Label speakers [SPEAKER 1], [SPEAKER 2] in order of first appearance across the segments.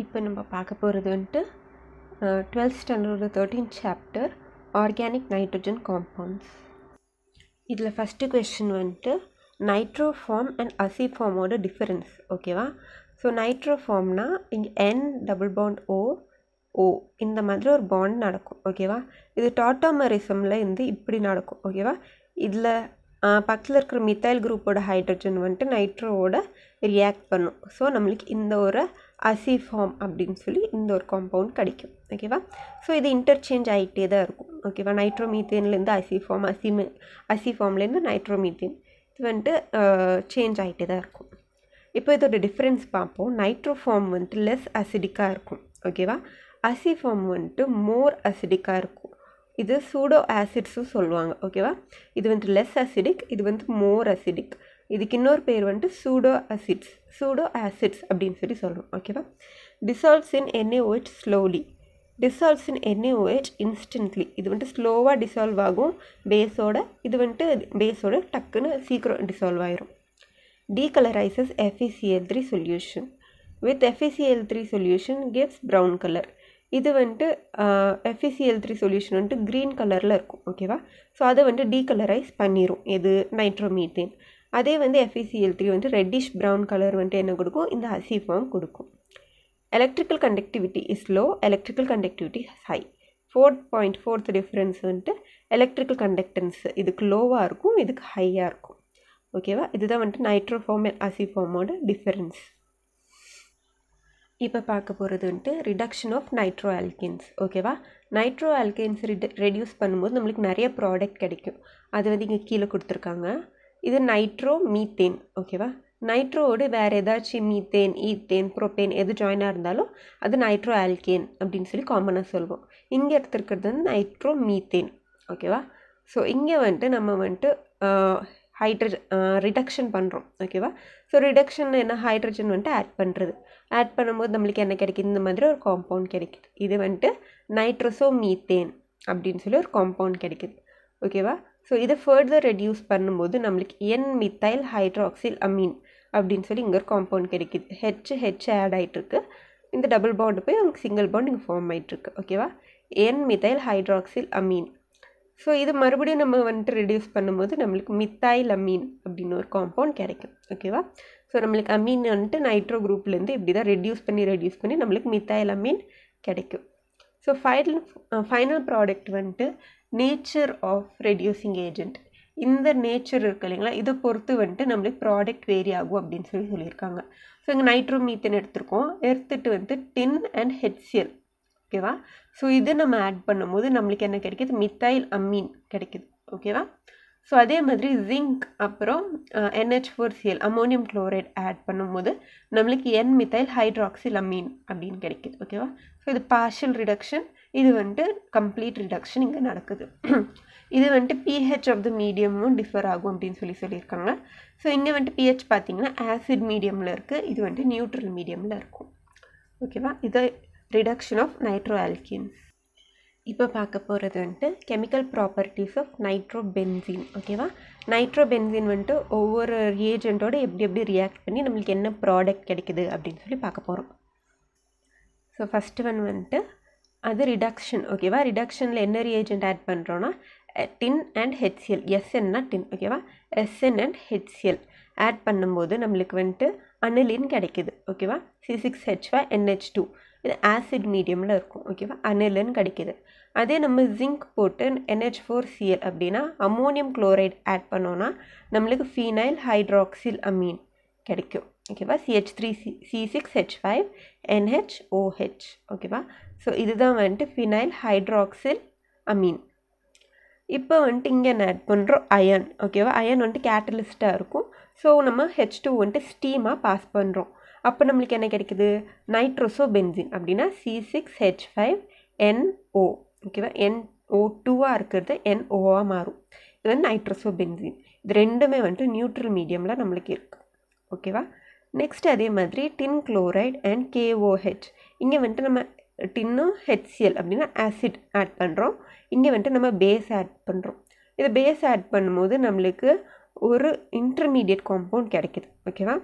[SPEAKER 1] இப்போ நம்ம பார்க்க போகிறது வந்துட்டு 12th ஸ்டாண்டர்டோட 13th chapter organic nitrogen compounds. இதில் ஃபஸ்ட்டு கொஸ்டின் வந்துட்டு நைட்ரோ ஃபார்ம் அண்ட் அசி ஃபார்மோட டிஃபரன்ஸ். ஓகேவா? ஸோ நைட்ரோ ஃபார்ம்னா இங்கே N+O இந்த மாதிரி ஒரு பாண்ட் நடக்கும். ஓகேவா? இது டாட்டாமரிசமில் இருந்து இப்படி நடக்கும். ஓகேவா? இதில் பக்கத்தில் இருக்கிற மித்தைல் குரூப்போட ஹைட்ரஜன் வந்துட்டு நைட்ரோவோட ரியாக்ட் பண்ணும். ஸோ நம்மளுக்கு இந்த ஒரு அசி ஃபார்ம் அப்படின்னு சொல்லி இந்த ஒரு காம்பவுண்ட் கிடைக்கும். ஓகேவா? ஸோ இது இன்டர்சேஞ்ச் ஆகிட்டே தான் இருக்கும். ஓகேவா? நைட்ரோமீத்தேன்லேருந்து அசி ஃபார்ம், அசி ஃபார்ம்லேருந்து நைட்ரோமீத்தேன் இது வந்துட்டு சேஞ்ச் ஆகிட்டே தான் இருக்கும். இப்போ இதோட டிஃப்ரென்ஸ் பார்ப்போம். நைட்ரோ ஃபார்ம் வந்துட்டு லெஸ் அசிடிக்காக இருக்கும். ஓகேவா? அசி ஃபார்ம் வந்துட்டு மோர் அசிடிக்காக இருக்கும். இது சூடோ ஆசிட்ஸும் சொல்லுவாங்க. ஓகேவா? இது வந்துட்டு லெஸ் அசிடிக், இது வந்து மோர் அசிடிக். இதுக்கு இன்னொரு பேர் வந்துட்டு சூடோ ஆசிட்ஸ் அப்படின்னு சொல்லி சொல்லணும். ஓகேவா? டிசால்வ்ஸ் இன் NaOH ஸ்லோலி, டிசால்வ்ஸ் இன் NaOH இன்ஸ்டன்ட்லி. இது வந்துட்டு ஸ்லோவாக டிசால்வ் ஆகும் பேஸோட, இது வந்துட்டு பேஸோட டக்குன்னு சீக்கிரம் டிசால்வ் ஆயிரும். டீகலரைசஸ் FeCl3 solution. With FeCl3 solution gives brown colour. இது வந்துட்டு FeCl3 சொல்யூஷன் வந்துட்டு க்ரீன் கலரில் இருக்கும். ஓகேவா? ஸோ அதை வந்துட்டு டீகலரைஸ் பண்ணிடும் எது நைட்ரோமீத்தேன். அதே வந்து FeCl3 வந்துட்டு ரெட்டிஷ் ப்ரௌன் கலர் வந்துட்டு என்ன கொடுக்கும், இந்த அசி ஃபார்ம் கொடுக்கும். Electrical conductivity is low, electrical conductivity high. 4th difference வந்துட்டு எலக்ட்ரிக்கல் கண்டக்டன்ஸ் இதுக்கு லோவாக இருக்கும், இதுக்கு ஹையாக இருக்கும். ஓகேவா? இதுதான் வந்துட்டு நைட்ரோ ஃபார்ம் அண்ட் அசி ஃபார்மோட டிஃபரன்ஸ். இப்போ பார்க்க போகிறது வந்துட்டு ரிடக்ஷன் ஆஃப் நைட்ரோ ஆல்கேன்ஸ். ஓகேவா? நைட்ரோ ஆல்கேன்ஸ் ரெடியூஸ் பண்ணும்போது நம்மளுக்கு நிறைய ப்ராடக்ட் கிடைக்கும். அது வந்து இங்கே கீழே கொடுத்துருக்காங்க. இது நைட்ரோ மீத்தேன். ஓகேவா? நைட்ரோவோடு வேறு ஏதாச்சும் மீத்தேன், ஈத்தேன், ப்ரோப்பேன் எது ஜாயினாக இருந்தாலும் அது நைட்ரோ ஆல்கேன் அப்படின்னு சொல்லி காமனாக சொல்லுவோம். இங்கே எடுத்துருக்கிறது வந்து நைட்ரோ மீத்தேன். ஓகேவா? ஸோ இங்கே வந்துட்டு நம்ம வந்துட்டு ரிடக்ஷன் பண்ணுறோம். ஓகேவா? ஸோ ரிடக்ஷன் என்ன, ஹைட்ரஜன் வந்துட்டு ஆட் பண்ணும்போது நம்மளுக்கு என்ன கிடைக்கிது, இந்த மாதிரி ஒரு காம்பவுண்ட் கிடைக்கிது. இது வந்துட்டு நைட்ரோசோ மீத்தேன் அப்படின்னு சொல்லி ஒரு காம்பவுண்ட் கிடைக்கிது. ஓகேவா? ஸோ இதை ஃபர்தர் ரெடியூஸ் பண்ணும்போது நம்மளுக்கு N-மித்தைல் ஹைட்ராக்சில் அமீன் அப்படின்னு சொல்லி இங்கே ஒரு காம்பவுண்ட் கிடைக்கிது. ஹெச் ஆட் ஆகிட்டுருக்கு. இந்த டபுள் பாண்டு போய் அவங்க சிங்கிள் பாண்ட் இங்கே ஃபார்ம் ஆகிட்டுருக்கு. ஓகேவா? N-மித்தைல் ஹைட்ராக்சில் அமீன். ஸோ இது மறுபடியும் நம்ம வந்துட்டு ரெடியூஸ் பண்ணும்போது நம்மளுக்கு மித்தைல் அமீன் அப்படின்னு ஒரு காம்பவுண்ட் கிடைக்கும். ஓகேவா? ஸோ நம்மளுக்கு அமீன் வந்துட்டு நைட்ரோ குரூப்லேருந்து இப்படி தான் ரெடியூஸ் பண்ணி நம்மளுக்கு மித்தைல் அமீன் கிடைக்கும். ஸோ ஃபைனல் ப்ராடக்ட் வந்துட்டு நேச்சர் ஆஃப் ரெடியூசிங் ஏஜென்ட். இந்த நேச்சர் இருக்கு இல்லைங்களா, இதை பொறுத்து வந்துட்டு நம்மளுக்கு ப்ராடக்ட் வேரி ஆகும் அப்படின்னு சொல்லியிருக்காங்க. ஸோ இங்கே நைட்ரோ மீத்தேன் எடுத்துட்டு வந்துட்டு டின் அண்ட் HCl. ஓகேவா? ஸோ இது நம்ம ஆட் பண்ணும்போது நம்மளுக்கு என்ன கிடைக்கிது, மித்தைல் அமீன் கிடைக்கிது. ஓகேவா? ஸோ அதே மாதிரி ஜிங்க் அப்புறம் NH4Cl அமோனியம் குளோரைட் ஆட் பண்ணும்போது நம்மளுக்கு N-மித்தைல் ஹைட்ராக்சில் அமீன் அப்படின்னு கிடைக்கிது. ஓகேவா? ஸோ இது பார்ஷியல் ரிடக்ஷன், இது வந்துட்டு கம்ப்ளீட் ரிடக்ஷன் இங்கே நடக்குது. இது வந்துட்டு pH ஆஃப் த மீடியமும் டிஃபர் ஆகும் அப்படின்னு சொல்லியிருக்காங்க. ஸோ இங்கே வந்துட்டு pH பார்த்தீங்கன்னா ஆசிட் மீடியமில் இருக்குது, இது வந்துட்டு நியூட்ரல் மீடியமில் இருக்கும். ஓகேவா? இது ரிடக்ஷன் ஆஃப் நைட்ரோ ஆல்கீன்ஸ். இப்போ பார்க்க போகிறது வந்துட்டு கெமிக்கல் ப்ராப்பர்ட்டிஸ் ஆஃப் நைட்ரோபென்சீன். ஓகேவா? நைட்ரோபென்சீன் வந்துட்டு ஒவ்வொரு ரியேஜென்ட்டோட எப்படி ரியாக்ட் பண்ணி நம்மளுக்கு என்ன ப்ராடக்ட் கிடைக்குது அப்படின்னு சொல்லி பார்க்க போகிறோம். ஸோ ஃபஸ்ட்டு வந்துட்டு அது ரிடக்ஷன். ஓகேவா? ரிடக்ஷனில் என்ன ரியேஜென்ட் ஆட் பண்ணுறோன்னா டின் அண்ட் HCl. SNனா டின். ஓகேவா? SN அண்ட் HCl ஆட் பண்ணும்போது நம்மளுக்கு வந்துட்டு அனிலின் கிடைக்குது. ஓகேவா? C6H5NH2 இது ஆசிட் மீடியமில் இருக்கும். ஓகேவா? அனிலின் கிடைக்கிது. அதே நம்ம ஜிங்க் போட்டு NH4Cl அப்படின்னா அமோனியம் குளோரைட் ஆட் பண்ணோன்னா நம்மளுக்கு ஃபீனைல் ஹைட்ராக்சில் அமீன் கிடைக்கும். ஓகேவா? CH3C6H5NHOH. ஓகேவா? ஸோ இதுதான் வந்துட்டு ஃபினைல் ஹைட்ராக்சில் அமீன். இப்போ வந்துட்டு இங்கே என்ன ஆட் பண்ணுறோம், அயன். ஓகேவா? அயன் வந்துட்டு கேட்டலிஸ்ட்டாக இருக்கும். ஸோ நம்ம H2 வந்துட்டு ஸ்டீமாக பாஸ் பண்ணுறோம். அப்போ நம்மளுக்கு என்ன கிடைக்குது, நைட்ரோசோ பென்சின் அப்படின்னா C6H5NO. ஓகேவா? NO2ஆக இருக்கிறது NOவாக மாறும். இது வந்து நைட்ரோசோ பென்சின். இது ரெண்டுமே வந்துட்டு நியூட்ரல் மீடியமில் நம்மளுக்கு இருக்குது. ஓகேவா? நெக்ஸ்ட் அதே மாதிரி டின் குளோரைட் அண்ட் KOH. இங்கே வந்துட்டு நம்ம டின்னும் HCl அப்படின்னா ஆசிட் ஆட் பண்ணுறோம். இங்கே வந்துட்டு நம்ம பேஸ் ஆட் பண்ணுறோம். இது பேஸ் ஆட் பண்ணும்போது நம்மளுக்கு ஒரு இன்டர்மீடியட் காம்பவுண்ட் கிடைக்குது. ஓகேவா?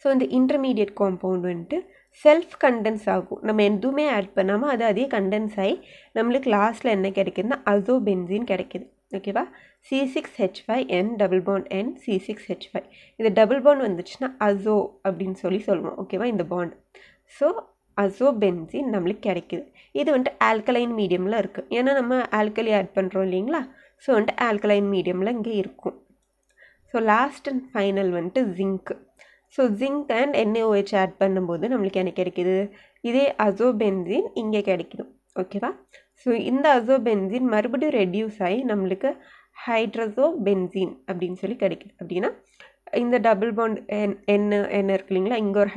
[SPEAKER 1] ஸோ இந்த இன்டர்மீடியட் காம்பவுண்ட் வந்துட்டு செல்ஃப் கண்டென்ஸ் ஆகும். நம்ம எதுவுமே ஆட் பண்ணாமல் அது அதே கண்டென்ஸ் ஆகி நம்மளுக்கு லாஸ்ட்டில் என்ன கிடைக்குதுன்னா அசோபென்சீன் கிடைக்குது. ஓகேவா? C6H5N double bond N C6H5 இது டபுள் பாண்ட் வந்துச்சுன்னா அசோ அப்படின்னு சொல்லுவோம். ஓகேவா? இந்த பாண்ட். ஸோ அசோபென்சீன் நம்மளுக்கு கிடைக்குது. இது வந்துட்டு ஆல்கலைன் மீடியமில் இருக்குது. ஏன்னா நம்ம ஆல்கலி ஆட் பண்ணுறோம் இல்லைங்களா? ஸோ வந்துட்டு ஆல்கலைன் மீடியமில் இங்கே இருக்கும். ஸோ லாஸ்ட் அண்ட் ஃபைனல் வந்துட்டு zinc. So zinc and NaOH add பண்ணும்போது நம்மளுக்கு என்ன கிடைக்குது? இதே அசோபென்சீன் இங்கே கிடைக்குது. ஓகேவா? ஸோ இந்த அசோபென்சீன் மறுபடியும் ரெடியூஸ் ஆகி நம்மளுக்கு ஹைட்ரசோபென்சீன் அப்படின்னு சொல்லி கிடைக்குது. அப்படின்னா இந்த டபுள் பாண்ட் என்ன இருக்கு இல்லைங்களா? இங்கே ஒரு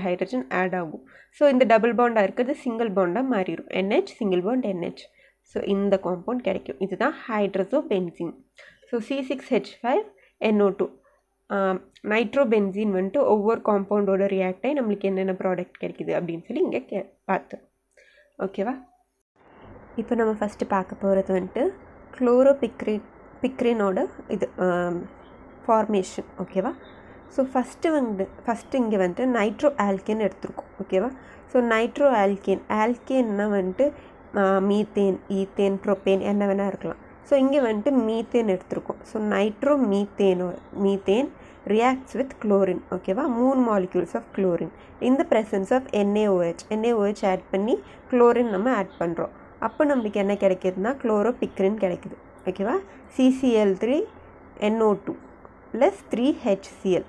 [SPEAKER 1] ஹைட்ரஜன் ஆட் ஆகும். ஸோ இந்த டபுள் பாண்டாக இருக்கிறது சிங்கிள் பாண்டாக மாறிடும். NH single bond NH. So இந்த காம்பவுண்ட் கிடைக்கும். இதுதான் ஹைட்ரசோபென்சீன். ஸோ C6H5NO2 நைட்ரோபென்சீன் வந்துட்டு ஒவ்வொரு காம்பவுண்டோட ரியாக்ட் ஆகி நம்மளுக்கு என்னென்ன ப்ராடக்ட் கிடைக்குது அப்படின்னு சொல்லி இங்கே பார்த்தோம். ஓகேவா? இப்போ நம்ம ஃபஸ்ட்டு பார்க்க போகிறது வந்துட்டு குளோரோபிக்ரினோட இது ஃபார்மேஷன். ஓகேவா? ஸோ ஃபஸ்ட்டு இங்கே வந்துட்டு நைட்ரோ ஆல்கேன் எடுத்துருக்கோம். ஓகேவா? ஸோ நைட்ரோ ஆல்கேன்னா வந்துட்டு மீத்தேன், ஈத்தேன், ப்ரோப்பேன் என்ன வேணால் இருக்கலாம். ஸோ இங்கே வந்துட்டு மீத்தேன் எடுத்துருக்கோம். So nitro methane reacts with chlorine. ஓகேவா? 3 molecules of chlorine in the presence of NaOH add பண்ணி குளோரின் நம்ம ஆட் பண்ணுறோம். அப்போ நம்மளுக்கு என்ன கிடைக்கிதுன்னா குளோரோபிக்ரின் கிடைக்குது. ஓகேவா? CCl3NO2 + 3HCl.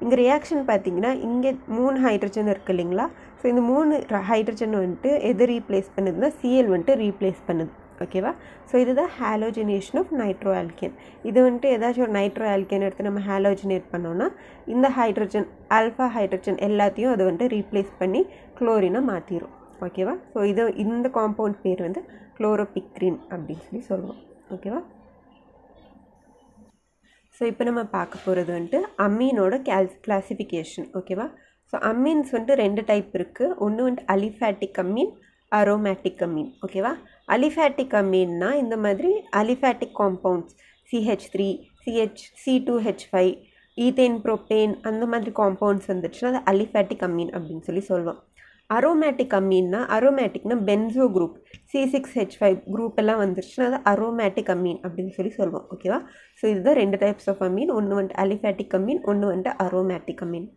[SPEAKER 1] இங்கே ரியாக்ஷன் பார்த்தீங்கன்னா இங்கே 3 ஹைட்ரஜன் இருக்குது இல்லைங்களா? ஸோ இந்த 3 ஹைட்ரஜன் வந்துட்டு எது ரீப்ளேஸ் பண்ணுதுன்னா Cl வந்துட்டு ரீப்ளேஸ் பண்ணுது. ஓகேவா? ஸோ இதுதான் ஹாலோஜினேஷன் ஆஃப் நைட்ரோ ஆல்கேன். இது வந்துட்டு ஏதாச்சும் ஒரு நைட்ரோ ஆல்கேன் எடுத்து நம்ம ஹாலோஜினேட் பண்ணோன்னா இந்த ஹைட்ரஜன் ஆல்ஃபா ஹைட்ரஜன் எல்லாத்தையும் அது வந்துட்டு ரீப்ளேஸ் பண்ணி குளோரினை மாற்றிடும். ஓகேவா? ஸோ இந்த காம்பவுண்ட் பேர் வந்து குளோரோபிக்ரின் அப்படின்னு சொல்லுவோம். ஓகேவா? ஸோ இப்போ நம்ம பார்க்க போகிறது வந்துட்டு அம்மீனோட கிளாசிஃபிகேஷன். ஓகேவா? ஸோ அம்மீன்ஸ் வந்துட்டு 2 டைப் இருக்குது. ஒன்று வந்துட்டு அலிஃபேட்டிக் அம்மீன், அரோமேட்டிக் அம்மீன். ஓகேவா? அலிஃபேட்டிக் அம்மீன்னா இந்த மாதிரி aliphatic compounds CH3, C2H5, ethane, propane அந்த மாதிரி காம்பவுண்ட்ஸ் வந்துச்சுன்னா அது அலிஃபேட்டிக் அம்மீன் அப்படின்னு சொல்லுவோம். அரோமேட்டிக் அம்மீன்னா பென்சோ குரூப் C6H5 குரூப் எல்லாம் வந்துருச்சுன்னா அது அரோமேட்டிக் அம்மீன் அப்படின்னு சொல்லுவோம். ஓகேவா? ஸோ இதுதான் 2 டைப்ஸ் ஆஃப் அம்மீன். ஒன்று வந்துட்டு அலிஃபேட்டிக் அம்மீன், ஒன்று வந்துட்டு அரோமேட்டிக் அம்மீன்.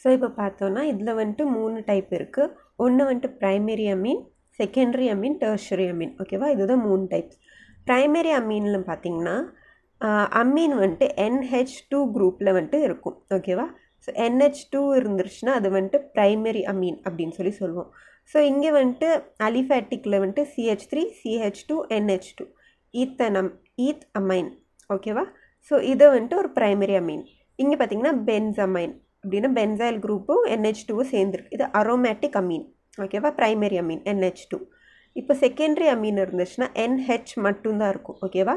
[SPEAKER 1] ஸோ இப்போ பார்த்தோன்னா இதில் வந்துட்டு 3 டைப் இருக்குது. ஒன்று வந்துட்டு ப்ரைமரி அம்மீன், செகண்டரி அம்மீன், டெர்ஷரி அம்மீன். ஓகேவா? இதுதான் 3 டைப்ஸ். ப்ரைமரி அம்மீனில் பார்த்தீங்கன்னா அம்மீன் வந்துட்டு NH2 குரூப்பில் வந்துட்டு இருக்கும். ஓகேவா? ஸோ NH2 இருந்துருச்சுன்னா அது வந்துட்டு ப்ரைமரி அம்மீன் அப்படின்னு சொல்லுவோம். ஸோ இங்கே வந்துட்டு அலிஃபேட்டிக்கில் வந்துட்டு CH3, CH2, NH2 Eid amine. ஓகேவா? ஸோ இதை வந்துட்டு ஒரு ப்ரைமரி அம்மீன். இங்கே பார்த்தீங்கன்னா பென்சமைன் அப்படின்னா பென்சைல் குரூப்பும் NH2 சேர்ந்துருக்கு. இது அரோமேட்டிக் அம்மீன். ஓகேவா? Primary amine NH2. இப்போ செகண்டரி அம்மீன் இருந்துச்சுன்னா NH மட்டும்தான் இருக்கும். ஓகேவா?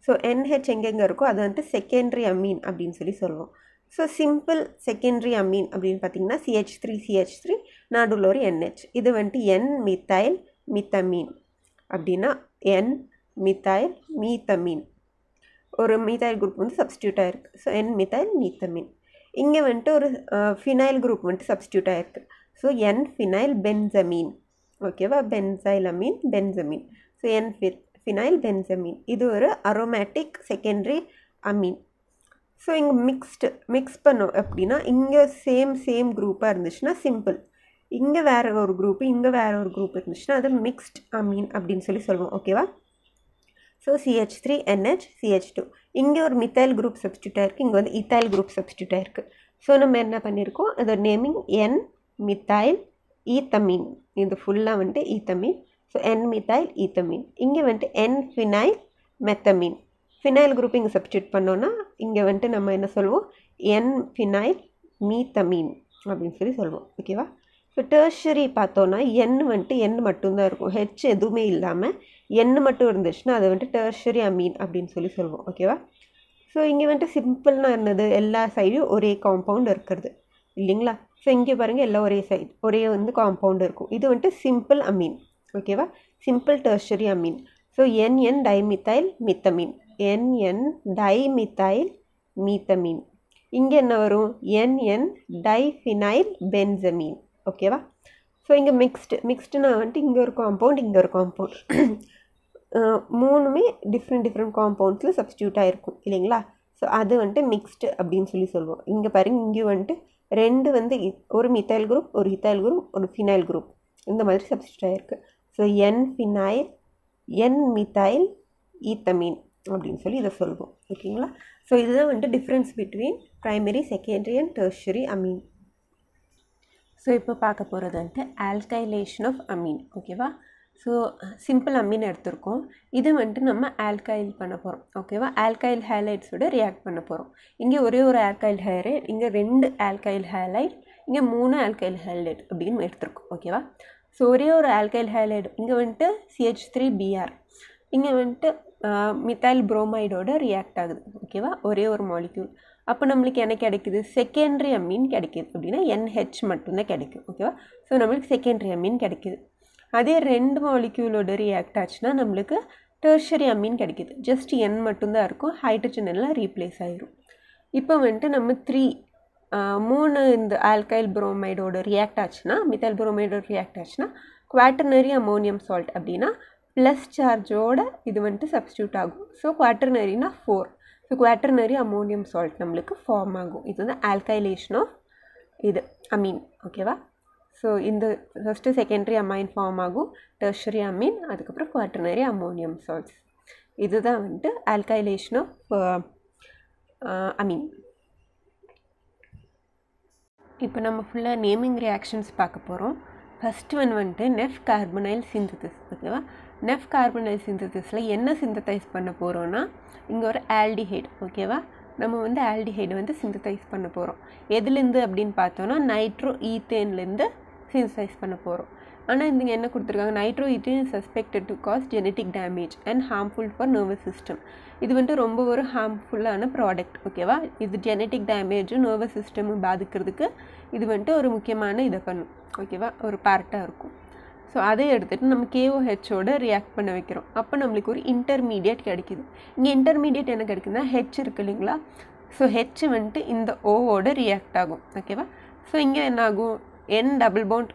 [SPEAKER 1] ஸோ NH எங்கெங்கே இருக்கோ அது வந்துட்டு செகண்டரி அம்மீன் அப்படின்னு சொல்லுவோம். ஸோ சிம்பிள் செகண்டரி அம்மீன் அப்படின்னு பார்த்தீங்கன்னா CH3 நடுவில் ஒரு NH. இது வந்துட்டு N-மித்தைல் மீத்தமீன் அப்படின்னா N-மித்தைல் மீத்தமீன். ஒரு மீத்தைல் குரூப் வந்து சப்ஸ்டியூட் ஆகிருக்கு. ஸோ N-மித்தைல் மீத்தமீன். இங்கே வந்துட்டு ஒரு ஃபினைல் குரூப் வந்துட்டு சப்ஸ்டியூட் ஆகிருக்கு. ஸோ N-ஃபினைல் பென்சமீன். ஓகேவா? பென்சைல் அமீன், பென்சமீன். ஸோ N-ஃபினைல் பென்சமீன். இது ஒரு அரோமேட்டிக் செகண்டரி அமீன். ஸோ இங்கே மிக்ஸ் பண்ணோம் அப்படின்னா இங்கே சேம் குரூப்பாக இருந்துச்சுன்னா சிம்பிள். இங்கே வேறு ஒரு குரூப்பு, இங்கே வேறு ஒரு குரூப் இருந்துச்சுன்னா அது மிக்ஸ்ட் அமீன் அப்படின்னு சொல்லுவோம். ஓகேவா? So CH3, NH, CH2. இங்கே ஒரு மித்தைல் குரூப் சப்ஸ்டியூட் ஆகிருக்கு, இங்கே வந்து இத்தைல் குரூப் சப்ஸ்டியூட் ஆகிருக்கு. ஸோ நம்ம என்ன பண்ணியிருக்கோம், அதோட நேமிங் N-மித்தைல் ஈத்தமீன். இது ஃபுல்லாக வந்துட்டு ஈத்தமீன். ஸோ N-மித்தைல் ஈத்தமீன். இங்கே வந்துட்டு N-ஃபினைல் மெத்தமீன். ஃபினைல் குரூப் இங்கே சப்ஸ்டியூட் பண்ணோன்னா இங்கே வந்துட்டு நம்ம என்ன சொல்லுவோம், N-ஃபினைல் மீத்தமீன் அப்படின்னு சொல்லுவோம். ஓகேவா? ஸோ டெர்ஷரி பார்த்தோன்னா வந்துட்டு N மட்டும்தான் இருக்கும். H எதுவுமே இல்லாமல் N மட்டும் இருந்துச்சுன்னா அது வந்துட்டு டெர்ஷரி அமீன் அப்படின்னு சொல்லுவோம். ஓகேவா? ஸோ இங்கே வந்துட்டு சிம்பிள்னா என்னது, எல்லா சைடும் ஒரே காம்பவுண்ட் இருக்கிறது இல்லைங்களா? ஸோ இங்கே பாருங்கள் எல்லாம் ஒரே வந்து காம்பவுண்ட் இருக்கும். இது வந்துட்டு சிம்பிள் அமீன். ஓகேவா? Simple tertiary amine. So NN dimethyl methanamine, NN dimethyl methanamine. இங்கே என்ன வரும், NN டைஃபினைல் பென்சமீன். ஓகேவா. ஸோ இங்கே மிக்ஸ்டுனா வந்துட்டு இங்கே ஒரு காம்பவுண்ட் இங்கே ஒரு காம்பவுண்ட் மூணுமே டிஃப்ரெண்ட் காம்பவுண்ட்ஸில் சப்ஸ்டியூட் ஆகிருக்கும் இல்லைங்களா. ஸோ அது வந்துட்டு மிக்ஸ்டு அப்படின்னு சொல்லுவோம். இங்கே பாருங்கள், இங்கே வந்துட்டு ரெண்டு வந்து ஒரு மித்தைல் குரூப், ஒரு இத்தைல் குரூப், ஒரு ஃபினைல் குரூப் இந்த மாதிரி சப்ஸ்டியூட் ஆகிருக்கு. So N phenyl, N methyl, ethanamine அப்படின்னு இதை சொல்லுவோம். ஓகேங்களா. ஸோ இதுதான் வந்துட்டு difference between primary, secondary and tertiary amine. So இப்போ பார்க்க போகிறது வந்துட்டு ஆல்கைலேஷன் ஆஃப் அமீன். ஓகேவா. ஸோ சிம்பிள் அமீன் எடுத்திருக்கோம். இது வந்துட்டு நம்ம ஆல்கைல் பண்ண போகிறோம். ஓகேவா. ஆல்கைல் ஹேலைட்ஸோட ரியாக்ட் பண்ண போகிறோம். இங்கே ஒரே ஒரு ஆல்கைல் ஹேலைட், இங்கே 2 ஆல்கைல் ஹேலைட், இங்கே 3 ஆல்கைல் ஹேலைட் அப்படின்னு எடுத்திருக்கோம். ஓகேவா. ஸோ ஒரே ஒரு ஆல்கைல் ஹேலைட் இங்கே வந்துட்டு CH3Br, இங்கே வந்துட்டு மித்தைல் புரோமைடோட ரியாக்ட் ஆகுது. ஓகேவா. ஒரே ஒரு மாலிக்யூல். அப்போ நம்மளுக்கு என்ன கிடைக்குது? செகண்டரி அமீன் கிடைக்கிது. அப்படின்னா NH மட்டும்தான் கிடைக்கும். ஓகேவா. ஸோ நம்மளுக்கு செகண்டரி அமீன் கிடைக்கிது. அதே 2 மாலிக்யூலோட ரியாக்ட் ஆச்சுன்னா நம்மளுக்கு டெர்ஷரி அமீன் கிடைக்கிது. ஜஸ்ட் N மட்டும்தான் இருக்கும், ஹைட்ரஜன் எல்லாம் ரீப்ளேஸ் ஆகிரும். இப்போ வந்துட்டு நம்ம 3 இந்த ஆல்கைல் புரோமைடோட ரியாக்ட் ஆச்சுன்னா, மித்தைல் புரோமைடோட ரியாக்ட் ஆச்சுன்னா குவாட்டர்னரி அமோனியம் சால்ட் அப்படின்னா ப்ளஸ் சார்ஜோட இது வந்துட்டு சப்ஸ்டியூட் ஆகும். ஸோ குவாட்டர்னரினா 4. ஸோ குவாட்டர்னரி அமோனியம் சால்ட் நம்மளுக்கு ஃபார்ம் ஆகும். இது வந்து ஆல்கைலேஷன் ஆஃப் இது அமீன். ஓகேவா. ஸோ இந்த ஃபஸ்ட்டு செகண்டரி அமைன் ஃபார்ம் ஆகும், டெர்ஷரி அமீன், அதுக்கப்புறம் குவாட்டர்னரி அமோனியம் சால்ட்ஸ். இதுதான் வந்துட்டு ஆல்கைலேஷன் ஆஃப் அமீன். இப்போ நம்ம ஃபுல்லாக நேமிங் ரியாக்ஷன்ஸ் பார்க்க போகிறோம். ஃபஸ்ட் ஒன் வந்துட்டு நெஃப் கார்பனைல் சிந்தசிஸ். ஓகேவா. நெஃப் கார்பனைல் சிந்தசிஸில் என்ன சிந்ததைஸ் பண்ண போகிறோன்னா, இங்கே ஒரு ஆல்டிஹைட். ஓகேவா. நம்ம வந்து ஆல்டிஹைடு வந்து சிந்ததைஸ் பண்ண போகிறோம். எதுலேருந்து அப்படின்னு பார்த்தோன்னா நைட்ரோ ஈத்தேன்லேருந்து சிந்தசைஸ் பண்ண போகிறோம். ஆனால் இங்கே என்ன கொடுத்துருக்காங்க, nitro ethane is suspected to cause genetic damage and harmful for nervous system. இது வந்துட்டு ரொம்ப ஒரு ஹார்ம்ஃபுல்லான ப்ராடக்ட். ஓகேவா. இது ஜெனட்டிக் டேமேஜும் நர்வஸ் சிஸ்டமும் பாதிக்கிறதுக்கு இது வந்துட்டு ஒரு முக்கியமான இதை பண்ணும். ஓகேவா. ஒரு பார்ட்டாக இருக்கும். ஸோ அதை எடுத்துகிட்டு நம்ம KOHோட ரியாக்ட் பண்ண வைக்கிறோம். அப்போ நம்மளுக்கு ஒரு இன்டர்மீடியட் கிடைக்கிது. இங்கே இன்டர்மீடியட் என்ன கிடைக்குதுன்னா H இருக்குது இல்லைங்களா. ஸோ H வந்துட்டு இந்த ஓவோட ரியாக்ட் ஆகும். ஓகேவா. ஸோ இங்கே என்ன ஆகும், N டபுள் பாண்ட்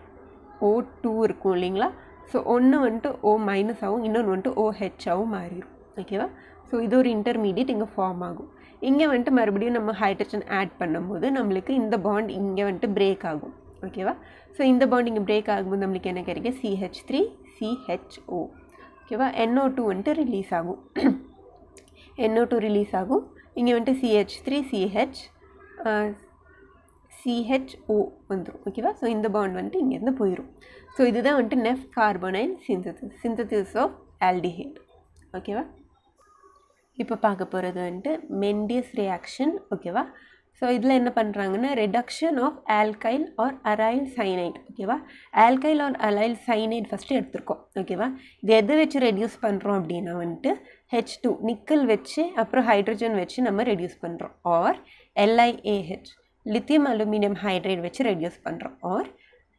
[SPEAKER 1] O2 இருக்கும் இல்லைங்களா. ஸோ ஒன்று வந்துட்டு O- ஆகும், இன்னொன்று வந்துட்டு OH ஆகும் மாறிடும். ஓகேவா. ஸோ இது ஒரு இன்டர்மீடியட் இங்கே ஃபார்ம் ஆகும். இங்கே வந்துட்டு மறுபடியும் நம்ம ஹைட்ரஜன் ஆட் பண்ணும்போது நம்மளுக்கு இந்த பாண்ட் இங்கே வந்துட்டு பிரேக் ஆகும். ஓகேவா. ஸோ இந்த பாண்ட் இங்கே பிரேக் ஆகும்போது நம்மளுக்கு என்ன கிடைக்கும், CH3CHO. ஓகேவா. NO2 வந்துட்டு ரிலீஸ் ஆகும். NO2 ரிலீஸ் ஆகும். இங்கே வந்துட்டு CH3CHO வந்துடும். ஓகேவா. ஸோ இந்த பாண்ட் வந்துட்டு இங்கேருந்து போயிடும். ஸோ இதுதான் வந்துட்டு நெஃப் கார்பனைல் சிந்தசிஸ் ஆஃப் ஆல்டிஹைட். ஓகேவா. இப்போ பார்க்க போகிறது வந்துட்டு மெண்டியஸ் ரியாக்ஷன். ஓகேவா. ஸோ இதில் என்ன பண்ணுறாங்கன்னா, reduction of alkyl or aryl cyanide. ஓகேவா. Alkyl or aryl cyanide first எடுத்துருக்கோம். ஓகேவா. இது எது வச்சு ரெடியூஸ் பண்ணுறோம் அப்படின்னா வந்துட்டு H2 நிக்கல் வச்சு அப்புறம் ஹைட்ரஜன் வச்சு நம்ம ரெடியூஸ் பண்ணுறோம். Or LiAH lithium aluminium hydride வச்சு ரெடியூஸ் பண்ணுறோம். Or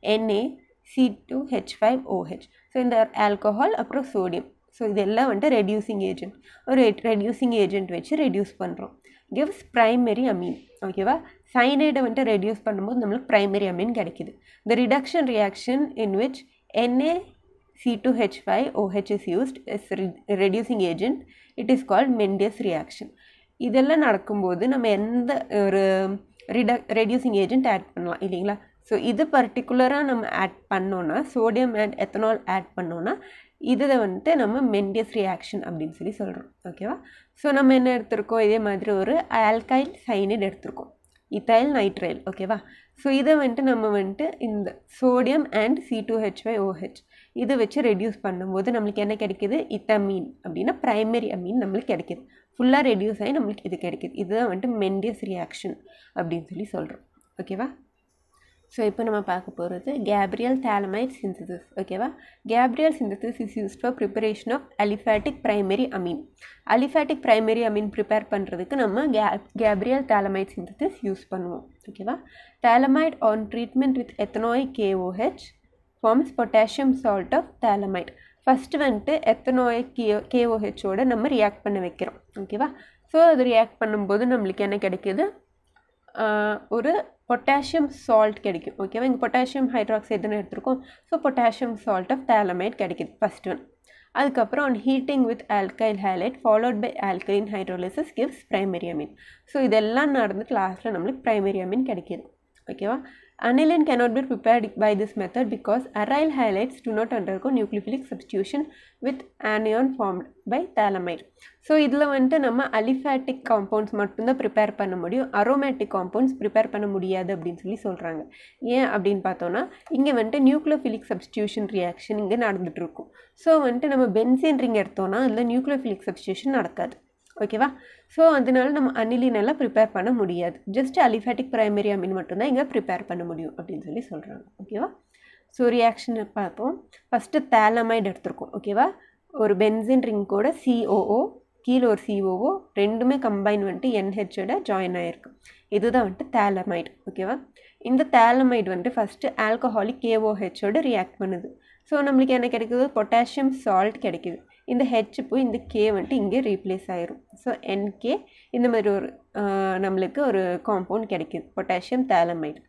[SPEAKER 1] NaC2H5OH. ஸோ இந்த ஆல்கஹால் அப்புறம் சோடியம். ஸோ இதெல்லாம் வந்துட்டு ரெடியூசிங் ஏஜென்ட். ஒரு ரெடியூசிங் ஏஜென்ட் வச்சு ரெடியூஸ் பண்ணுறோம். gives primary amine. ஓகேவா. சைனைடை வந்துட்டு ரெடியூஸ் பண்ணும்போது நம்மளுக்கு ப்ரைமரி அமீன் கிடைக்கிது. The reduction reaction in which NaC2H5OH is used as reducing agent, it is called Mendes reaction. இதெல்லாம் நடக்கும்போது நம்ம எந்த ஒரு ரெடியூசிங் ஏஜென்ட் ஆட் பண்ணலாம் இல்லைங்களா. ஸோ இது பர்டிகுலராக நம்ம ஆட் பண்ணோன்னா, சோடியம் அண்ட் எத்தனால் ஆட் பண்ணோன்னா இதை வந்துட்டு நம்ம மெண்டியஸ் ரியாக்ஷன் அப்படின்னு சொல்கிறோம். ஓகேவா. ஸோ நம்ம என்ன எடுத்திருக்கோம், இதே மாதிரி ஒரு ஆல்கைல் சைனைட் எடுத்திருக்கோம், இத்தைல் நைட்ரைல். ஓகேவா. ஸோ இதை வந்துட்டு நம்ம வந்துட்டு இந்த சோடியம் அண்ட் C2H5OH இதை வச்சு ரெடியூஸ் பண்ணும்போது நம்மளுக்கு என்ன கிடைக்கிது, இத்தமீன் அப்படின்னா ப்ரைமரி அமீன் நம்மளுக்கு கிடைக்கிது. ஃபுல்லாக ரெடியூஸ் ஆகி நம்மளுக்கு இது கிடைக்கிது. இதுதான் வந்துட்டு மெண்டியஸ் ரியாக்ஷன் அப்படின்னு சொல்கிறோம். ஓகேவா. ஸோ இப்போ நம்ம பார்க்க போகிறது கேப்ரியல் தாலமைட் சிந்தசிஸ். ஓகேவா. Gabriel synthesis is used for preparation of aliphatic primary amine. Aliphatic primary amine prepare பண்ணுறதுக்கு நம்ம கேப்ரியல் தாலமைட் சிந்தசிஸ் யூஸ் பண்ணுவோம். ஓகேவா. Phthalimide on treatment with ethanoic KOH forms potassium salt of phthalimide. First வந்துட்டு ethanoic KOHோட நம்ம react பண்ண வைக்கிறோம். ஓகேவா. ஸோ அது ரியாக்ட் பண்ணும்போது நம்மளுக்கு என்ன கிடைக்கிது, ஒரு பொட்டாசியம் சால்ட் கிடைக்கும். ஓகேவா, இங்கே பொட்டாசியம் ஹைட்ராக்சைடு தானே எடுத்திருக்கோம். So potassium salt of phthalimide கிடைக்குது ஃபஸ்ட் ஒன். அதுக்கப்புறம் on heating with alkyl halide followed by alkaline hydrolysis gives primary amine. So இதெல்லாம் நடந்துட்டு லாஸ்ட்டில் நம்மளுக்கு primary amine கிடைக்கிது. ஓகேவா, aniline cannot be prepared by this method because aryl halides do not undergo nucleophilic substitution with anion formed by thalamide. So இதில் வந்துட்டு நம்ம aliphatic compounds மட்டும்தான் ப்ரிப்பேர் பண்ண முடியும், அரோமேட்டிக் காம்பவுண்ட்ஸ் ப்ரிப்பேர் பண்ண முடியாது அப்படின்னு சொல்கிறாங்க. ஏன் அப்படின்னு பார்த்தோன்னா இங்கே வந்துட்டு நியூக்ளியோஃபிலிக் சப்ஸ்டியூஷன் ரியாக்ஷன் இங்கே நடந்துகிட்ருக்கும். ஸோ வந்துட்டு நம்ம பென்சீன் ரிங் எடுத்தோன்னா அதில் நியூக்ளியோஃபிலிக் சப்ஸ்டியூஷன் நடக்காது. ஓகேவா, ஸோ அதனால நம்ம அனிலின் எல்லாம் ப்ரிப்பேர் பண்ண முடியாது, ஜஸ்ட் அலிஃபேட்டிக் பிரைமரி அமீன் மட்டும்தான் இங்கே ப்ரிப்பேர் பண்ண முடியும் அப்படின்னு சொல்கிறாங்க. ஓகேவா, ஸோ ரியாக்ஷன் பார்ப்போம். ஃபஸ்ட்டு தாலமைடு எடுத்திருக்கோம். ஓகேவா, ஒரு பென்சின் ரிங் கூட COO, கீழே ஒரு COO, ரெண்டுமே கம்பைன் வந்துட்டு NHோட ஜாயின் ஆகிருக்கு. இதுதான் வந்துட்டு தாலமைடு. ஓகேவா, இந்த தாலமைடு வந்துட்டு ஃபஸ்ட்டு ஆல்கஹாலிக் KOHோட ரியாக்ட் பண்ணுது. ஸோ நம்மளுக்கு என்ன கிடைக்குது, பொட்டாசியம் சால்ட் கிடைக்குது. இந்த H போய் இந்த K வந்துட்டு இங்கே ரீப்ளேஸ் ஆயிரும். ஸோ NK இந்த மாதிரி ஒரு நம்மளுக்கு ஒரு காம்பவுண்ட் கிடைக்குது, பொட்டாசியம் தாலமைடு.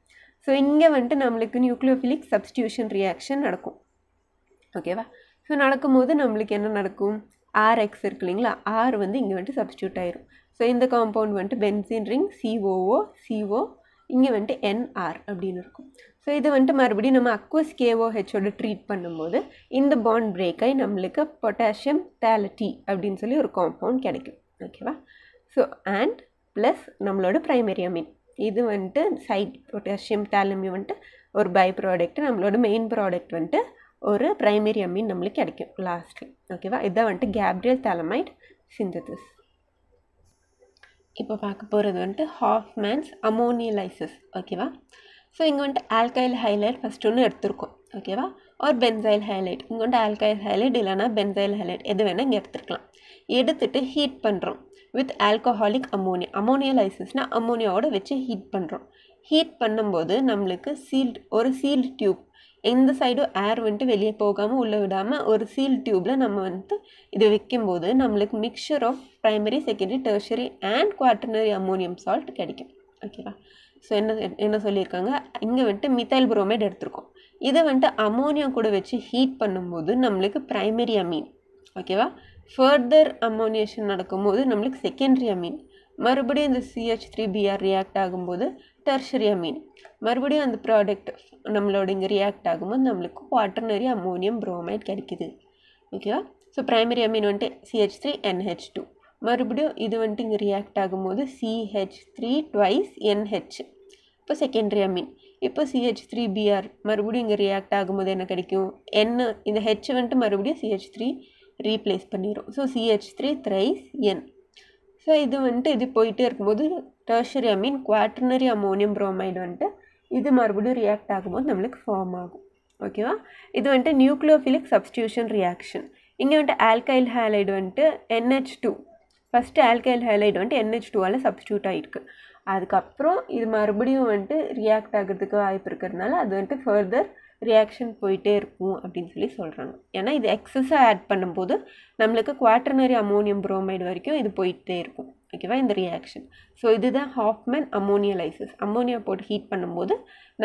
[SPEAKER 1] ஸோ இங்கே வந்துட்டு நம்மளுக்கு நியூக்ளியோஃபிலிக் சப்ஸ்டியூஷன் ரியாக்ஷன் நடக்கும். ஓகேவா, ஸோ நடக்கும்போது நம்மளுக்கு என்ன நடக்கும், RX இருக்கு இல்லைங்களா, R வந்து இங்கே வந்துட்டு சப்ஸ்டியூட் ஆயிரும். ஸோ இந்த காம்பவுண்ட் வந்துட்டு பென்சீன் ரிங் COO CO, இங்கே வந்துட்டு NR அப்படின்னு இருக்கும். ஸோ இது வந்துட்டு மறுபடியும் நம்ம அக்வஸ் KOHோட ட்ரீட் பண்ணும்போது இந்த பாண்ட் பிரேக் ஆகி நம்மளுக்கு பொட்டாசியம் தாலட்டி அப்படின்னு ஒரு காம்பவுண்ட் கிடைக்கும். ஓகேவா, ஸோ அண்ட் ப்ளஸ் நம்மளோட ப்ரைமரி அமீன், இது வந்துட்டு சைட் பொட்டாசியம் தாலமி வந்துட்டு ஒரு பை ப்ராடக்ட், நம்மளோட மெயின் ப்ராடக்ட் வந்துட்டு ஒரு ப்ரைமரி அமீன் நம்மளுக்கு கிடைக்கும் லாஸ்ட்டில். ஓகேவா, இதான் வந்துட்டு கேப்ரியல் தாலமைட் சிந்தசிஸ். இப்போ பார்க்க போகிறது வந்துட்டு ஹாஃப்மேன்ஸ் அமோனியலைசிஸ். ஓகேவா, ஸோ இங்கே வந்துட்டு ஆல்கைல் ஹைலைட் ஃபஸ்ட் ஒன்று எடுத்திருக்கோம். ஓகேவா, ஒரு பென்சைல் ஹைலைட், இங்கே வந்துட்டு ஆல்கைல் ஹைலைட் இல்லைனா பென்சைல் ஹைலைட் எது வேணால் இங்கே எடுத்துருக்கலாம். எடுத்துகிட்டு ஹீட் பண்ணுறோம் வித் ஆல்கஹாலிக் அமோனியா. அமோனியலைசிஸ்னால் அமோனியாவோட வச்சு ஹீட் பண்ணுறோம். ஹீட் பண்ணும்போது நம்மளுக்கு ஒரு சீல்டு டியூப், எந்த சைடும் ஏர் வந்துட்டு வெளியே போகாமல் உள்ளே விடாமல் ஒரு சீல் டியூப்பில் நம்ம வந்துட்டு இது வைக்கும்போது நம்மளுக்கு mixture of primary, secondary, tertiary and quaternary ammonium salt கிடைக்கும். ஓகேவா, ஸோ என்ன சொல்லியிருக்காங்க, இங்கே வந்துட்டு மித்தைல் புரோமைட் எடுத்திருக்கோம். இதை வந்துட்டு அமோனியா கூட வச்சு ஹீட் பண்ணும்போது நம்மளுக்கு ப்ரைமரி அமீன். ஓகேவா, ஃபர்தர் அமோனியேஷன் நடக்கும்போது நம்மளுக்கு செகண்டரி அமீன். மறுபடியும் இந்த CH3Br ரியாக்ட் ஆகும்போது டெர்ஷரி அமீன். மறுபடியும் அந்த ப்ராடக்ட் நம்மளோட இங்கே ரியாக்ட் ஆகும்போது நம்மளுக்கு குவாட்டர்னரி அமோனியம் புரோமைட் கிடைக்குது. ஓகேவா, ஸோ ப்ரைமரி அமீன் வந்துட்டு CH3NH2. மறுபடியும் இது வந்துட்டு இங்கே ரியாக்ட் ஆகும்போது CH3 twice NH. இப்போ செகண்டரி அமீன். இப்போ CH3Br மறுபடியும் இங்கே ரியாக்ட் ஆகும்போது என்ன கிடைக்கும், இந்த H வந்துட்டு மறுபடியும் CH3 ரீப்ளேஸ் பண்ணிடும். So CH3 thrice N. So இது வந்துட்டு இது போயிட்டே இருக்கும்போது tertiary amine quaternary ammonium bromide வந்துட்டு இது மறுபடியும் ரியாக்ட் ஆகும்போது நம்மளுக்கு ஃபார்ம் ஆகும். ஓகேவா, இது வந்துட்டு நியூக்ளியோஃபிலிக் சப்ஸ்டியூஷன் ரியாக்ஷன். இங்கே வந்துட்டு ஆல்கைல் ஹைலைடு வந்துட்டு NH2, ஃபஸ்ட்டு ஆல்கைல் ஹைலைடு வந்துட்டு NH2ஆல் சப்ஸ்டியூட் ஆகிருக்கு. அதுக்கப்புறம் இது மறுபடியும் வந்துட்டு ரியாக்ட் ஆகிறதுக்கு வாய்ப்பு இருக்கிறதுனால அது வந்துட்டு ஃபர்தர் ரியாக்ஷன் போயிட்டே இருக்கும் அப்படின்னு சொல்கிறாங்க. ஏன்னா இது எக்ஸஸாக ஆட் பண்ணும்போது நம்மளுக்கு குவாட்டர்னரி அமோனியம் புரோமைடு வரைக்கும் இது போயிட்டே இருக்கும். ஓகேவா, இந்த ரியாக்ஷன். ஸோ இதுதான் ஹாஃப்மேன் அமோனியலைசிஸ். அமோனியா போட்டு ஹீட் பண்ணும்போது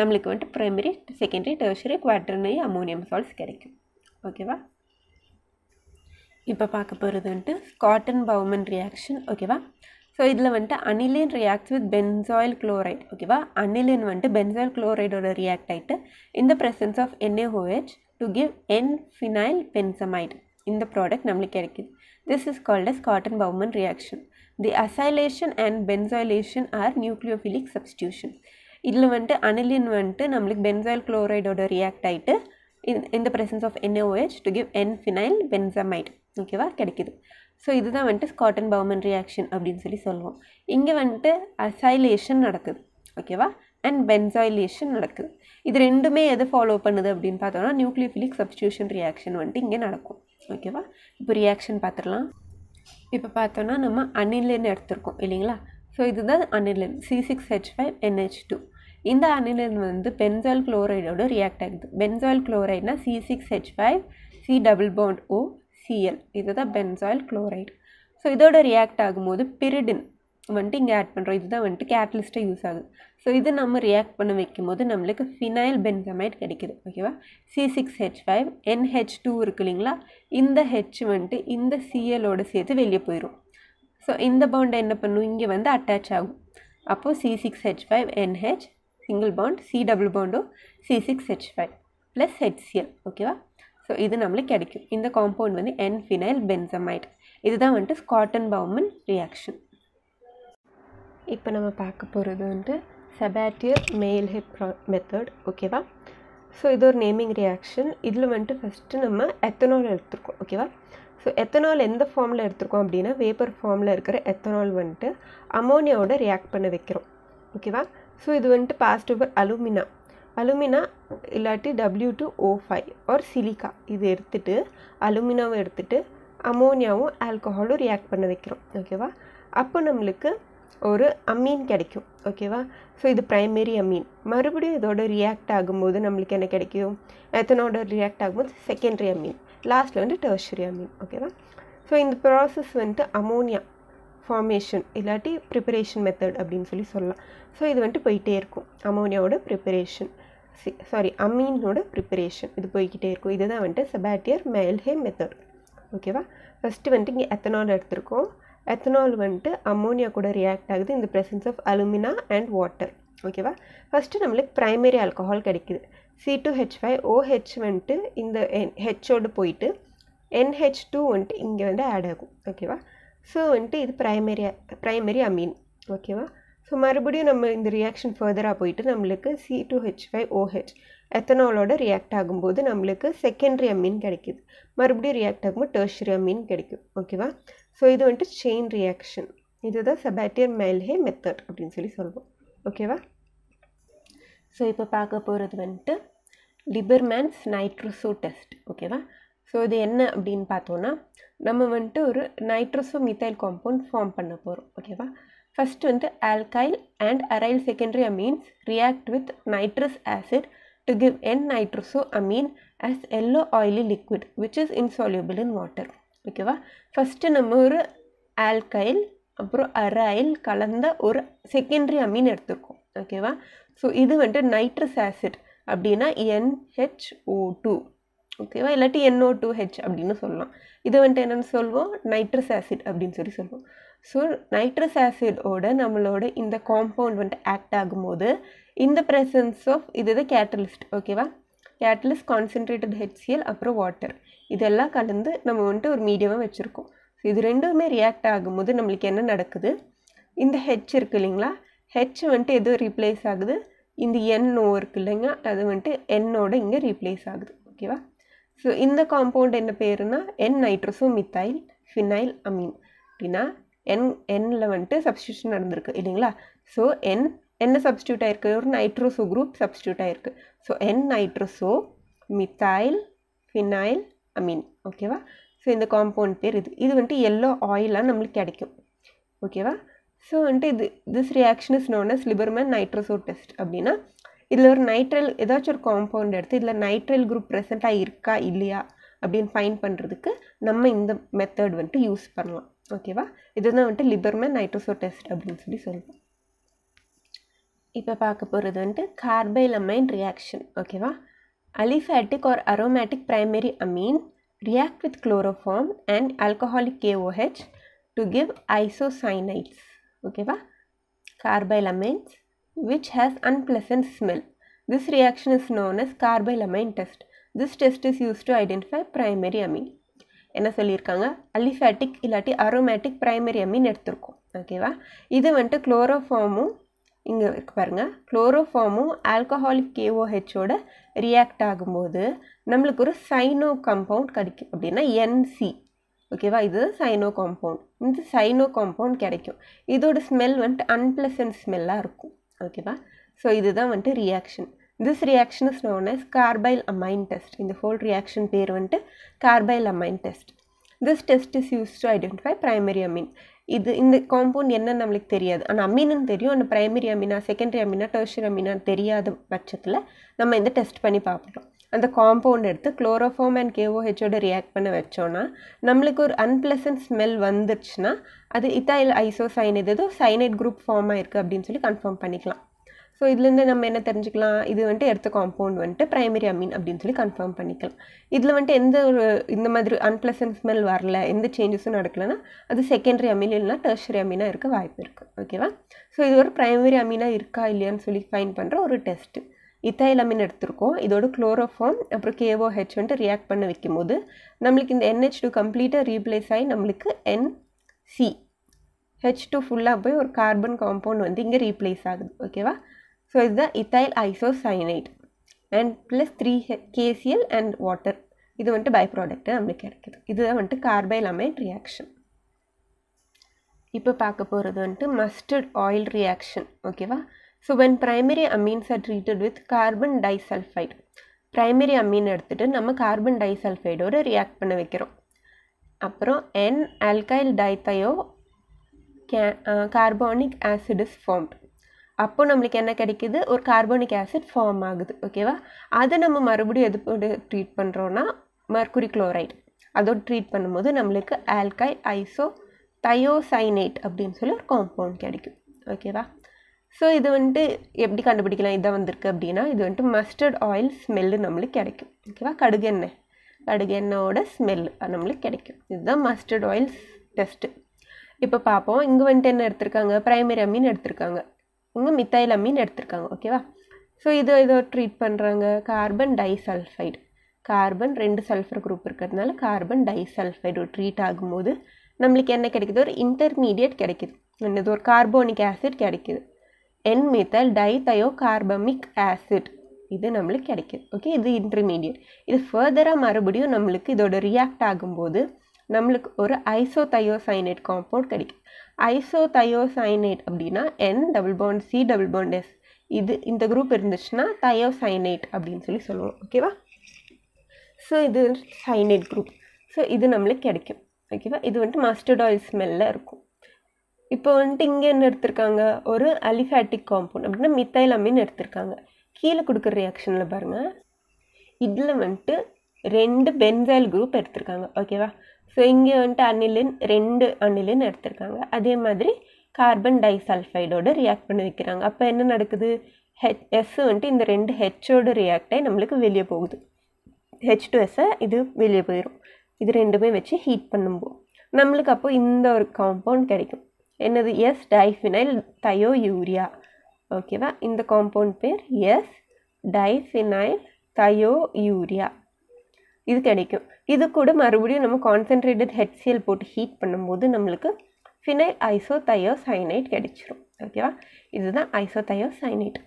[SPEAKER 1] நம்மளுக்கு வந்துட்டு primary, secondary, tertiary, quaternary ammonium salts கிடைக்கும். ஓகேவா, இப்போ பார்க்க போகிறது வந்துட்டு ஸ்காட்டன்-பவுமன் ரியாக்ஷன். ஓகேவா, ஸோ இதில் வந்துட்டு aniline reacts with benzoyl chloride. ஓகேவா, அனிலின் வந்துட்டு பென்சாயில் குளோரைடோட ரியாக்ட் ஆகிட்டு இந்த presence of NaOH to give N-phenyl benzamide. இந்த ப்ராடக்ட் நம்மளுக்கு கிடைக்குது. This is called as Schotten Baumann reaction. The acylation and benzoylation are nucleophilic substitution. இதில் வந்துட்டு அனிலின் வந்துட்டு நம்மளுக்கு பென்சாயில் குளோரைடோட ரியாக்ட் ஆகிட்டு இந்த presence of NaOH to give N-phenyl benzamide. ஓகேவா, கிடைக்குது. ஸோ இதுதான் வந்துட்டு ஸ்காட்டன்-பவுமன் ரியாக்ஷன் அப்படின்னு சொல்லுவோம். இங்கே வந்துட்டு அசைலேஷன் நடக்குது. ஓகேவா, அண்ட் பென்சாயிலேஷன் நடக்குது. இது ரெண்டுமே எது ஃபாலோ பண்ணுது அப்படின்னு பார்த்தோம்னா நியூக்ளியோஃபிலிக் சப்ஸ்டியூஷன் ரியாக்ஷன் வந்துட்டு இங்கே நடக்கும். ஓகேவா, இப்போ ரியாக்ஷன் பார்த்துடலாம். இப்போ பார்த்தோன்னா நம்ம அனிலின் எடுத்திருக்கோம் இல்லைங்களா. ஸோ இதுதான் அனிலின் C6H5NH2. இந்த அனிலின் வந்து பென்சாயில் குளோரைடோட ரியாக்ட் ஆகுது. பென்சாயில் குளோரைட்னா C6H5C double bond O Cl. இதுதான் பென்சாயில் குளோரைடு. ஸோ இதோட ரியாக்ட் ஆகும்போது பிரிடின் வந்துட்டு இங்கே ஆட் பண்ணுறோம். இதுதான் வந்துட்டு கேட்டலிஸ்ட்டாக யூஸ் ஆகுது. ஸோ இது நம்ம ரியாக்ட் பண்ண வைக்கும் போது நம்மளுக்கு ஃபினைல் பென்சமைட் கிடைக்குது. ஓகேவா, C6H5 NH2 இருக்கு இல்லைங்களா, இந்த ஹெச் வந்துட்டு இந்த சிஎலோடு சேர்த்து வெளியே போயிடும். ஸோ இந்த பாண்டை என்ன பண்ணும், இங்கே வந்து அட்டாச் ஆகும். அப்போது C6H5 NH single bond, C double பாண்டும் C6H5 ப்ளஸ் HCl. ஓகேவா, ஸோ இது நம்மளுக்கு கிடைக்கும். இந்த காம்பவுண்ட் வந்து N-phenyl benzamide. இதுதான் வந்துட்டு ஸ்காட்டன் பவுமன் ரியாக்ஷன். இப்போ நம்ம பார்க்க போகிறது வந்துட்டு சபாட்டியர் மெயில்ஹெட் மெத்தட். ஓகேவா, ஸோ இது ஒரு நேமிங் ரியாக்ஷன். இதில் வந்துட்டு ஃபஸ்ட்டு நம்ம எத்தனால் எடுத்துருக்கோம். ஓகேவா, ஸோ எத்தனால் எந்த ஃபார்மில் எடுத்துருக்கோம் அப்படின்னா வேப்பர் ஃபார்மில் இருக்கிற எத்தனால் வந்துட்டு அமோனியாவோட ரியாக்ட் பண்ண வைக்கிறோம். ஓகேவா, ஸோ இது வந்துட்டு பாஸ்ட் ஓவர் அலுமினா இல்லாட்டி W2O5 ஆர் சிலிக்கா இது எடுத்துகிட்டு அலுமினாவை எடுத்துகிட்டு அமோனியாவும் ஆல்கஹாலும் ரியாக்ட் பண்ண வைக்கிறோம். ஓகேவா, அப்போ நம்மளுக்கு ஒரு அமீன் கிடைக்கும். ஓகேவா, ஸோ இது ப்ரைமரி அமீன். மறுபடியும் இதோட ரியாக்ட் ஆகும்போது நம்மளுக்கு என்ன கிடைக்கும், எத்தனோட ரியாக்ட் ஆகும்போது செகண்டரி அமீன், லாஸ்ட்டில் வந்து டெர்ஷரி அமீன். ஓகேவா, ஸோ இந்த ப்ராசஸ் வந்துட்டு அமோனியா ஃபார்மேஷன் இல்லாட்டி ப்ரிப்பரேஷன் மெத்தட் அப்படின்னு சொல்லலாம். ஸோ இது வந்துட்டு போயிட்டே இருக்கும். அமோனியாவோட ப்ரிப்பரேஷன் அமீனோட ப்ரிப்பரேஷன் இது போய்கிட்டே இருக்கும். இதுதான் வந்துட்டு சபாட்டியர் மெயில்ஹே மெத்தட். ஓகேவா, ஃபஸ்ட்டு வந்துட்டு இங்கே எத்தனால் எடுத்திருக்கோம். எத்தனால் வந்துட்டு அமோனியா கூட ரியாக்ட் ஆகுது இந்த presence of alumina and water. ஓகேவா, ஃபஸ்ட்டு நம்மளுக்கு ப்ரைமரி ஆல்கஹால் கிடைக்குது. C2H5OH வந்துட்டு இந்த ஹெச்சோடு போயிட்டு NH2 வந்துட்டு இங்கே வந்து ஆட் ஆகும். ஓகேவா, ஸோ வந்துட்டு இது ப்ரைமரி அமீன். ஓகேவா, ஸோ மறுபடியும் நம்ம இந்த ரியாக்ஷன் ஃபர்தராக போயிட்டு நம்மளுக்கு C2H5OH எத்தனாலோட ரியாக்ட் ஆகும்போது நம்மளுக்கு செகண்டரி அமீன் கிடைக்குது. மறுபடியும் ரியாக்ட் ஆகும்போது டெர்ஷரி அமீன் கிடைக்கும். ஓகேவா, ஸோ இது வந்துட்டு செயின் ரியாக்ஷன். இதுதான் சபாட்டியர் மெயில்ஹே மெத்தட் அப்படின்னு சொல்லுவோம். ஓகேவா, ஸோ இப்போ பார்க்க போகிறது வந்துட்டு லிபர்மேன்ஸ் நைட்ரோசோ டெஸ்ட். ஓகேவா, ஸோ இது என்ன அப்படின்னு பார்த்தோன்னா நம்ம வந்துட்டு ஒரு நைட்ரோசோ மித்தைல் காம்பவுண்ட் ஃபார்ம் பண்ண போகிறோம். ஓகேவா, ஃபஸ்ட்டு வந்து alkyl and aryl secondary amines react with nitrous acid to give N-nitrosoamine as yellow oily liquid which is insoluble in water. ஓகேவா, ஃபஸ்ட்டு நம்ம ஒரு ஆல்கைல் அப்புறம் அரைல் கலந்த ஒரு செகண்டரி அமீன் எடுத்துருக்கோம். ஓகேவா, ஸோ இது வந்துட்டு நைட்ரஸ் ஆசிட் அப்படின்னா NHO2. ஓகேவா, இல்லாட்டி NO2H அப்படின்னு சொல்லலாம். இது வந்துட்டு என்னென்னு சொல்லுவோம், நைட்ரஸ் ஆசிட் அப்படின்னு சொல்லுவோம். ஸோ நைட்ரஸ் ஆசிடோட நம்மளோட இந்த காம்பவுண்ட் வந்துட்டு ஆக்ட் ஆகும்போது இந்த ப்ரெசன்ஸ் ஆஃப் இது கேட்டலிஸ்ட். ஓகேவா, கேட்டலிஸ்ட் கான்சென்ட்ரேட்டட் HCl அப்புறம் வாட்டர் இதெல்லாம் கலந்து நம்ம வந்துட்டு ஒரு மீடியமாக வச்சுருக்கோம். ஸோ இது ரெண்டுமே ரியாக்ட் ஆகும்போது நம்மளுக்கு என்ன நடக்குது, இந்த ஹெச் இருக்குது இல்லைங்களா, ஹெச் வந்துட்டு எது ரீப்ளேஸ் ஆகுது, இந்த NO இருக்குது இல்லைங்க, அது வந்துட்டு என்னோட இங்கே ரீப்ளேஸ் ஆகுது. ஓகேவா, ஸோ இந்த காம்பவுண்ட் என்ன பேருனா N-nitrosomethyl phenyl amine அப்படின்னா Nல வந்துட்டு சப்ஸ்டியூஷன் நடந்திருக்கு இல்லைங்களா. ஸோ என்ன சப்ஸ்டியூட் ஆயிருக்கு, ஒரு நைட்ரோசோ குரூப் சப்ஸ்டியூட் ஆயிருக்கு. So N-nitrosomethyl phenyl amine. ஓகேவா, ஸோ இந்த காம்பவுண்ட் பேர் இது வந்துட்டு எல்லோ ஆயிலாக நம்மளுக்கு கிடைக்கும். ஓகேவா, ஸோ வந்துட்டு this reaction is known as Liebermann nitroso test. அப்படின்னா இதில் ஒரு நைட்ரல் ஏதாச்சும் ஒரு காம்பவுண்ட் எடுத்து இதில் நைட்ரல் குரூப் ப்ரெசண்ட்டாக இருக்கா இல்லையா அப்படின்னு ஃபைன் பண்ணுறதுக்கு நம்ம இந்த மெத்தட் வந்துட்டு யூஸ் பண்ணலாம். ஓகேவா, இதுதான் வந்துட்டு லிபர்மேன் நைட்ரோசோ டெஸ்ட் அப்படின்னு சொல்லுவோம். இப்போ பார்க்க போகிறது வந்துட்டு கார்பைல் அமைன் ரியாக்ஷன். ஓகேவா, aliphatic or aromatic primary amine react with chloroform and alcoholic KOH to give isocyanides. ஓகேவா, carbyl amines which has unpleasant smell. This reaction is known as carbyl amine test. This test is used to identify primary amine. என்ன சொல்லியிருக்காங்க, aliphatic இல்லாட்டி aromatic primary Ameen எடுத்திருக்கோம். ஓகேவா, இது வந்துட்டு குளோரோஃபார்மும் இங்கே இருக்கு பாருங்கள், குளோரோஃபார்மும் ஆல்கஹாலிக் KOHோட ரியாக்ட் ஆகும்போது நம்மளுக்கு ஒரு சைனோ காம்பவுண்ட் கிடைக்கும். அப்படின்னா NC. ஓகேவா, இது சைனோ காம்பவுண்ட். இந்த சைனோ காம்பவுண்ட் கிடைக்கும். இதோட ஸ்மெல் வந்துட்டு அன்பிளசன்ட் ஸ்மெல்லாக இருக்கும். ஓகேவா, ஸோ இதுதான் வந்துட்டு reaction. This reaction is known as carbylamine test. இந்த ஹோல் ரியாக்ஷன் பேர் வந்துட்டு carbylamine test. This test is use to identify primary amine. இந்த காம்பவுண்ட் என்ன நம்மளுக்கு தெரியாது, ஆனால் அமீனுன்னு தெரியும். ஆனால் பிரைமரி அமீனா செகண்டரி அமீனா டெர்ஷரி அமீனா தெரியாத பட்சத்தில் நம்ம இந்த டெஸ்ட் பண்ணி பார்ப்போம். அந்த காம்பவுண்ட் எடுத்து குளோரோஃபார்ம் அண்ட் KOHோட ரியாக்ட் பண்ண வச்சோன்னா நம்மளுக்கு ஒரு அன்பிளசன்ட் ஸ்மெல் வந்துருச்சுன்னா அது இத்தைல் ஐசோசைனேட் ஏதோ சைனைட் குரூப் ஃபார்ம் ஆயிருக்கு அப்படின்னு சொல்லி கன்ஃபார்ம் பண்ணிக்கலாம். ஸோ இதுலேருந்து நம்ம என்ன தெரிஞ்சுக்கலாம், இது வந்துட்டு எடுத்த காம்பவுண்ட் வந்துட்டு பிரைமரி அமீன் அப்படின்னு சொல்லி கன்ஃபார்ம் பண்ணிக்கலாம். இதில் வந்துட்டு எந்த ஒரு இந்த மாதிரி அன்பிளசன்ட் ஸ்மெல் வரல, எந்த சேஞ்சஸும் நடக்கலைன்னா அது செகண்டரி அமீன் இல்லைன்னா டெர்ஷரி அமீனாக இருக்க வாய்ப்பு இருக்குது. ஓகேவா? ஸோ இது ஒரு பிரைமரி அமீனாக இருக்கா இல்லையான்னு சொல்லி ஃபைன் பண்ணுற ஒரு டெஸ்ட்டு. இத்தைல் அமீன் எடுத்திருக்கோம், இதோட குளோரோஃபார்ம் அப்புறம் KOH வந்துட்டு ரியாக்ட் பண்ண வைக்கும் போது நம்மளுக்கு இந்த NH2 கம்ப்ளீட்டாக ரீப்ளேஸ் ஆகி நம்மளுக்கு NCH2 ஃபுல்லாக போய் ஒரு கார்பன் காம்பவுண்ட் வந்து இங்கே ரீப்ளேஸ் ஆகுது. ஓகேவா? ஸோ இதுதான் ethyl isocyanate and plus 3 KCl and water. இது வந்துட்டு பை ப்ராடக்ட்டு நம்மளுக்கு கிடைக்குது. இதுதான் வந்துட்டு கார்பைல் அமைன் ரியாக்ஷன். இப்போ பார்க்க போகிறது வந்துட்டு மஸ்டர்ட் ஆயில் ரியாக்ஷன். ஓகேவா? So when primary amines are treated with carbon disulfide, primary amine எடுத்துகிட்டு நம்ம கார்பன் டைசல்ஃபைடோடு ரியாக்ட் பண்ண வைக்கிறோம். அப்புறம் N-alkyl dithiio carbonic acid is formed. அப்போ நம்மளுக்கு என்ன கிடைக்குது, ஒரு கார்பானிக் ஆசிட் ஃபார்ம் ஆகுது. ஓகேவா? அதை நம்ம மறுபடியும் எது ட்ரீட் பண்ணுறோன்னா மர்க்குரி குளோரைடு அதோடு ட்ரீட் பண்ணும்போது நம்மளுக்கு ஆல்கைல் ஐசோ தயோசைனேட் அப்படின்னு சொல்லி ஒரு காம்பவுண்ட் கிடைக்கும். ஓகேவா? ஸோ இது வந்துட்டு எப்படி கண்டுபிடிக்கலாம், இதான் வந்திருக்கு அப்படின்னா இது வந்துட்டு மஸ்டர்ட் ஆயில் ஸ்மெல்லு நம்மளுக்கு கிடைக்கும். ஓகேவா? கடுகெண்ணெயோட ஸ்மெல் நம்மளுக்கு கிடைக்கும். இதுதான் மஸ்டர்ட் ஆயில் டெஸ்ட்டு. இப்போ பார்ப்போம். இங்கே வந்துட்டு என்ன எடுத்திருக்காங்க, பிரைமரி அமீன் எடுத்திருக்காங்க, இங்கே மித்தைல் அமீன் எடுத்திருக்காங்க. ஓகேவா? ஸோ இதோ ட்ரீட் பண்ணுறாங்க carbon disulphide. Carbon 2 sulphur group இருக்கிறதுனால கார்பன் டைசல்ஃபைடு ட்ரீட் ஆகும்போது நம்மளுக்கு என்ன கிடைக்குது, ஒரு இன்டர்மீடியட் கிடைக்குது. என்னது, ஒரு கார்போனிக் ஆசிட் கிடைக்குது. N-methyl dithiocarbamic acid இது நம்மளுக்கு கிடைக்குது. ஓகே, இது இன்டர்மீடியட். இது ஃபர்தராக மறுபடியும் நம்மளுக்கு இதோட ரியாக்ட் ஆகும்போது நம்மளுக்கு ஒரு ஐசோதயோசைனேட் காம்பவுண்ட் கிடைக்கும். ஐசோதயோசைனேட் அப்படின்னா N+C+S. இது இந்த குரூப் இருந்துச்சுன்னா தயோசைனேட் அப்படின்னு சொல்லி சொல்லுவோம். ஓகேவா? ஸோ இது சைனேட் குரூப். ஸோ இது நம்மளுக்கு கிடைக்கும். ஓகேவா? இது வந்துட்டு மஸ்டர்ட் ஆயில் ஸ்மெல்லில் இருக்கும். இப்போ வந்துட்டு இங்கே என்ன எடுத்திருக்காங்க, ஒரு அலிஃபேட்டிக் காம்பவுண்ட் அப்படின்னா மித்தைல் அமீன் எடுத்திருக்காங்க. கீழே கொடுக்குற ரியாக்ஷனில் பாருங்கள், இதில் வந்துட்டு 2 பென்சைல் குரூப் எடுத்திருக்காங்க. ஓகேவா? ஸோ இங்கே வந்துட்டு அனிலின் 2 அனிலின் எடுத்திருக்காங்க. அதே மாதிரி கார்பன் டைசல்ஃபைடோடு ரியாக்ட் பண்ணி வைக்கிறாங்க. அப்போ என்ன நடக்குது, எஸ் வந்துட்டு இந்த 2 ஹெச்சோடு ரியாக்ட் ஆகி நம்மளுக்கு வெளியே போகுது. H2S இது வெளியே போயிடும். இது ரெண்டுமே வச்சு ஹீட் பண்ணும்போது நம்மளுக்கு அப்போ இந்த ஒரு காம்பவுண்ட் கிடைக்கும். என்னது, எஸ் டைஃபினைல் தயோயூரியா. ஓகேவா? இந்த காம்பவுண்ட் பேர் எஸ் டைஃபினைல் தயோயூரியா. இது கிடைக்கும். இது கூட மறுபடியும் நம்ம கான்சென்ட்ரேட்டட் HCl போட்டு ஹீட் பண்ணும்போது நம்மளுக்கு ஃபினைல் ஐசோதயோசைனேட் கிடைச்சிரும். ஓகேவா? இதுதான் ஐசோதயோசைனேட்.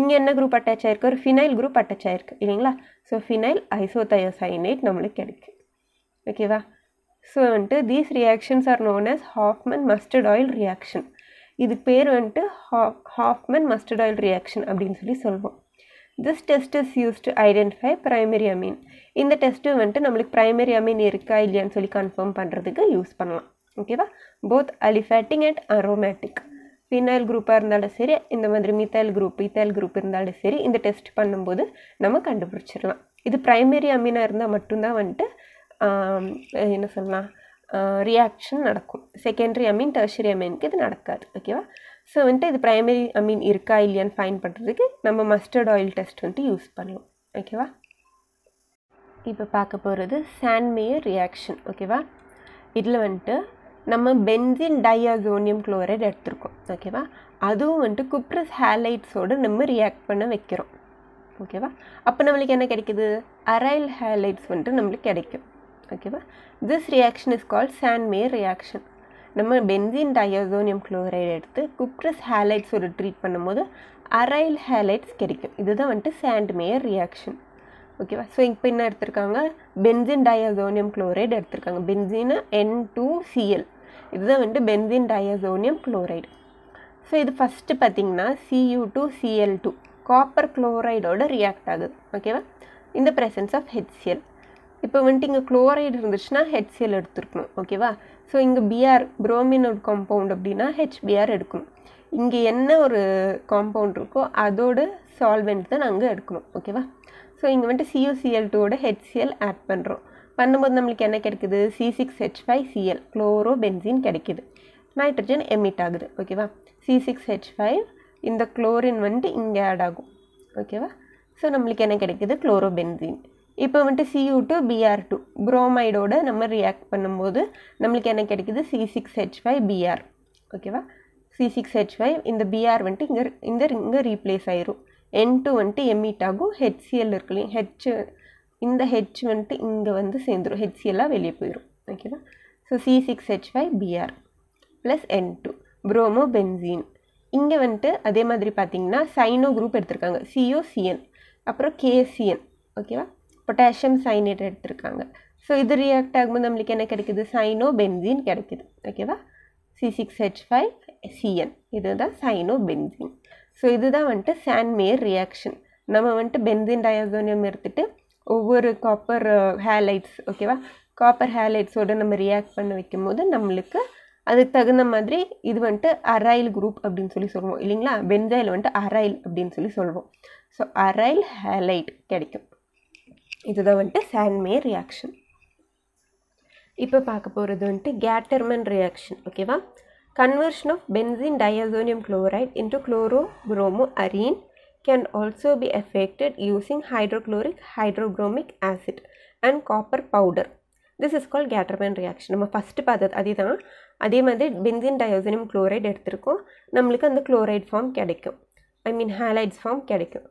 [SPEAKER 1] இங்கே என்ன குரூப் அட்டாச் ஆயிருக்கு, ஒரு ஃபினைல் குரூப் அட்டாச் ஆயிருக்கு இல்லைங்களா? ஸோ ஃபினைல் ஐசோதயோசைனேட் நம்மளுக்கு கிடைக்கும். ஓகேவா? ஸோ வந்துட்டு these reactions are known as Hoffman mustard oil reaction. இது பேர் வந்துட்டு ஹாஃப்மன் மஸ்டர்ட் ஆயில் ரியாக்ஷன் அப்படின்னு சொல்லி சொல்லுவோம். This test is use to identify primary amine. இந்த டெஸ்ட்டு வந்துட்டு நம்மளுக்கு பிரைமரி அமீன் இருக்கா இல்லையான்னு சொல்லி கன்ஃபார்ம் பண்ணுறதுக்கு யூஸ் பண்ணலாம். ஓகேவா? Both aliphatic and aromatic. Phenyl குரூப்பாக இருந்தாலும் சரி, இந்த மாதிரி மித்தைல் குரூப் இருந்தாலும் சரி, இந்த டெஸ்ட் பண்ணும்போது நம்ம கண்டுபிடிச்சிடலாம். இது பிரைமரி அமீனாக இருந்தால் மட்டும்தான் வந்துட்டு என்ன சொல்லலாம், ரியாக்ஷன் நடக்கும். செகண்டரி அமீன் டெர்ஷரி அமீனுக்கு இது நடக்காது. ஓகேவா? ஸோ வந்துட்டு இது பிரைமரி அமீன் இருக்கா இல்லையான்னு ஃபைன் பண்ணுறதுக்கு நம்ம மஸ்டர்ட் ஆயில் டெஸ்ட் வந்துட்டு யூஸ் பண்ணுவோம். ஓகேவா? இப்போ பார்க்க போகிறது சாண்ட்மேயர் ரியாக்ஷன். ஓகேவா? இதில் வந்துட்டு நம்ம பென்சின் டைஅசோனியம் குளோரைடு எடுத்திருக்கோம். ஓகேவா? அதுவும் வந்துட்டு குப்ரஸ் ஹேலைட்ஸோடு நம்ம ரியாக்ட் பண்ண வைக்கிறோம். ஓகேவா? அப்போ நம்மளுக்கு என்ன கிடைக்குது, அரைல் ஹேலைட்ஸ் வந்துட்டு நம்மளுக்கு கிடைக்கும். ஓகேவா? This reaction is called Sandmeyer reaction. நம்ம பென்சின் டைஅசோனியம் குளோரைடு எடுத்து குப்ரஸ் ஹேலைட்ஸோடு ட்ரீட் பண்ணும்போது அரைல் ஹேலைட்ஸ் கிடைக்கும். இதுதான் வந்துட்டு சாண்ட்மேயர் ரியாக்ஷன். ஓகேவா? ஸோ இப்போ என்ன எடுத்திருக்காங்க, பென்சின் டைஅசோனியம் குளோரைடு எடுத்திருக்காங்க. Benzene N2Cl. இதுதான் வந்துட்டு பென்சின் டைஅசோனியம் குளோரைடு. ஸோ இது ஃபஸ்ட்டு பார்த்திங்கன்னா Cu2Cl2 காப்பர் குளோரைடோட ரியாக்ட் ஆகுது. ஓகேவா? இந்த ப்ரெசன்ஸ் ஆஃப் HCl. இப்போ வந்துட்டு இங்கே குளோரைடு இருந்துச்சுன்னா HCl எடுத்துருக்கணும். ஓகேவா? ஸோ இங்கே Br புரோமினோட காம்பவுண்ட் அப்படின்னா HBr எடுக்கணும். இங்கே என்ன ஒரு காம்பவுண்ட் இருக்கோ அதோட சால்வெண்ட் தான் நாங்கள் எடுக்கணும். ஓகேவா? ஸோ இங்கே வந்துட்டு CuCl2ஓட HCl ஆட் பண்ணுறோம். பண்ணும்போது நம்மளுக்கு என்ன கிடைக்குது? C6H5Cl குளோரோ பென்சீன் கிடைக்குது. நைட்ரஜன் எமிட் ஆகுது. ஓகேவா? C6H5 இந்த குளோரின் வந்துட்டு இங்கே ஆட் ஆகும். ஓகேவா? ஸோ நம்மளுக்கு என்ன கிடைக்குது? Chloro benzene. இப்போ வந்துட்டு Cu2Br2 புரோமைடோட நம்ம ரியாக்ட் பண்ணும்போது நம்மளுக்கு என்ன கிடைக்குது? C6H5Br. ஓகேவா? C6H5 இந்த Br வந்துட்டு இங்கே ரீப்ளேஸ் ஆயிரும். N2 வந்துட்டு எமிட் ஆகும். HCl இருக்கு இல்லையா? இந்த H வந்துட்டு இங்கே வந்து சேர்ந்துடும். HCl வெளியே போயிடும். ஓகேவா? So C6H5Br plus N2 promo benzene. இங்கே வந்துட்டு அதே மாதிரி பார்த்தீங்கன்னா சைனோ குரூப் எடுத்திருக்காங்க. COCN அப்புறம் KCN. ஓகேவா? பொட்டாசியம் சைனேட் எடுத்திருக்காங்க. ஸோ இது ரியாக்ட் ஆகும்போது நம்மளுக்கு என்ன கிடைக்குது? சைனோ பென்சீன் கிடைக்குது. ஓகேவா? C6H5Cn இதுதான் சைனோ பென்சீன். ஸோ இதுதான் வந்துட்டு சாண்ட்மேயர் ரியாக்ஷன். நம்ம வந்துட்டு பென்சீன் டயாசோனியம் எடுத்துகிட்டு ஒவ்வொரு காப்பர் ஹேலைட்ஸ், ஓகேவா, காப்பர் ஹேலைட்ஸோடு நம்ம ரியாக்ட் பண்ண வைக்கும் போது நம்மளுக்கு அதுக்கு தகுந்த மாதிரி இது வந்துட்டு அரைல் குரூப் அப்படின்னு சொல்லி சொல்லுவோம் இல்லைங்களா? பென்சைல் வந்துட்டு அரைல் அப்படின்னு சொல்லி சொல்லுவோம். ஸோ அரைல் ஹேலைட் கிடைக்கும். இதுதான் வந்துட்டு சாண்ட்மேயர் ரியாக்ஷன். இப்போ பார்க்க போகிறது வந்துட்டு கேட்டர்மன் ரியாக்ஷன். ஓகேவா? Conversion of benzene diazonium chloride into chlorobromoarene can also be effected using hydrochloric hydrobromic acid and copper powder. This is called Gattermann reaction. நம்ம ஃபஸ்ட்டு பார்த்தது அதுதான். அதே மாதிரி பென்சீன் டயோசோனியம் குளோரைட் எடுத்திருக்கோம். நம்மளுக்கு அந்த குளோரைட் ஃபார்ம் கிடைக்கும். ஹேலைட்ஸ் ஃபார்ம் கிடைக்கும்.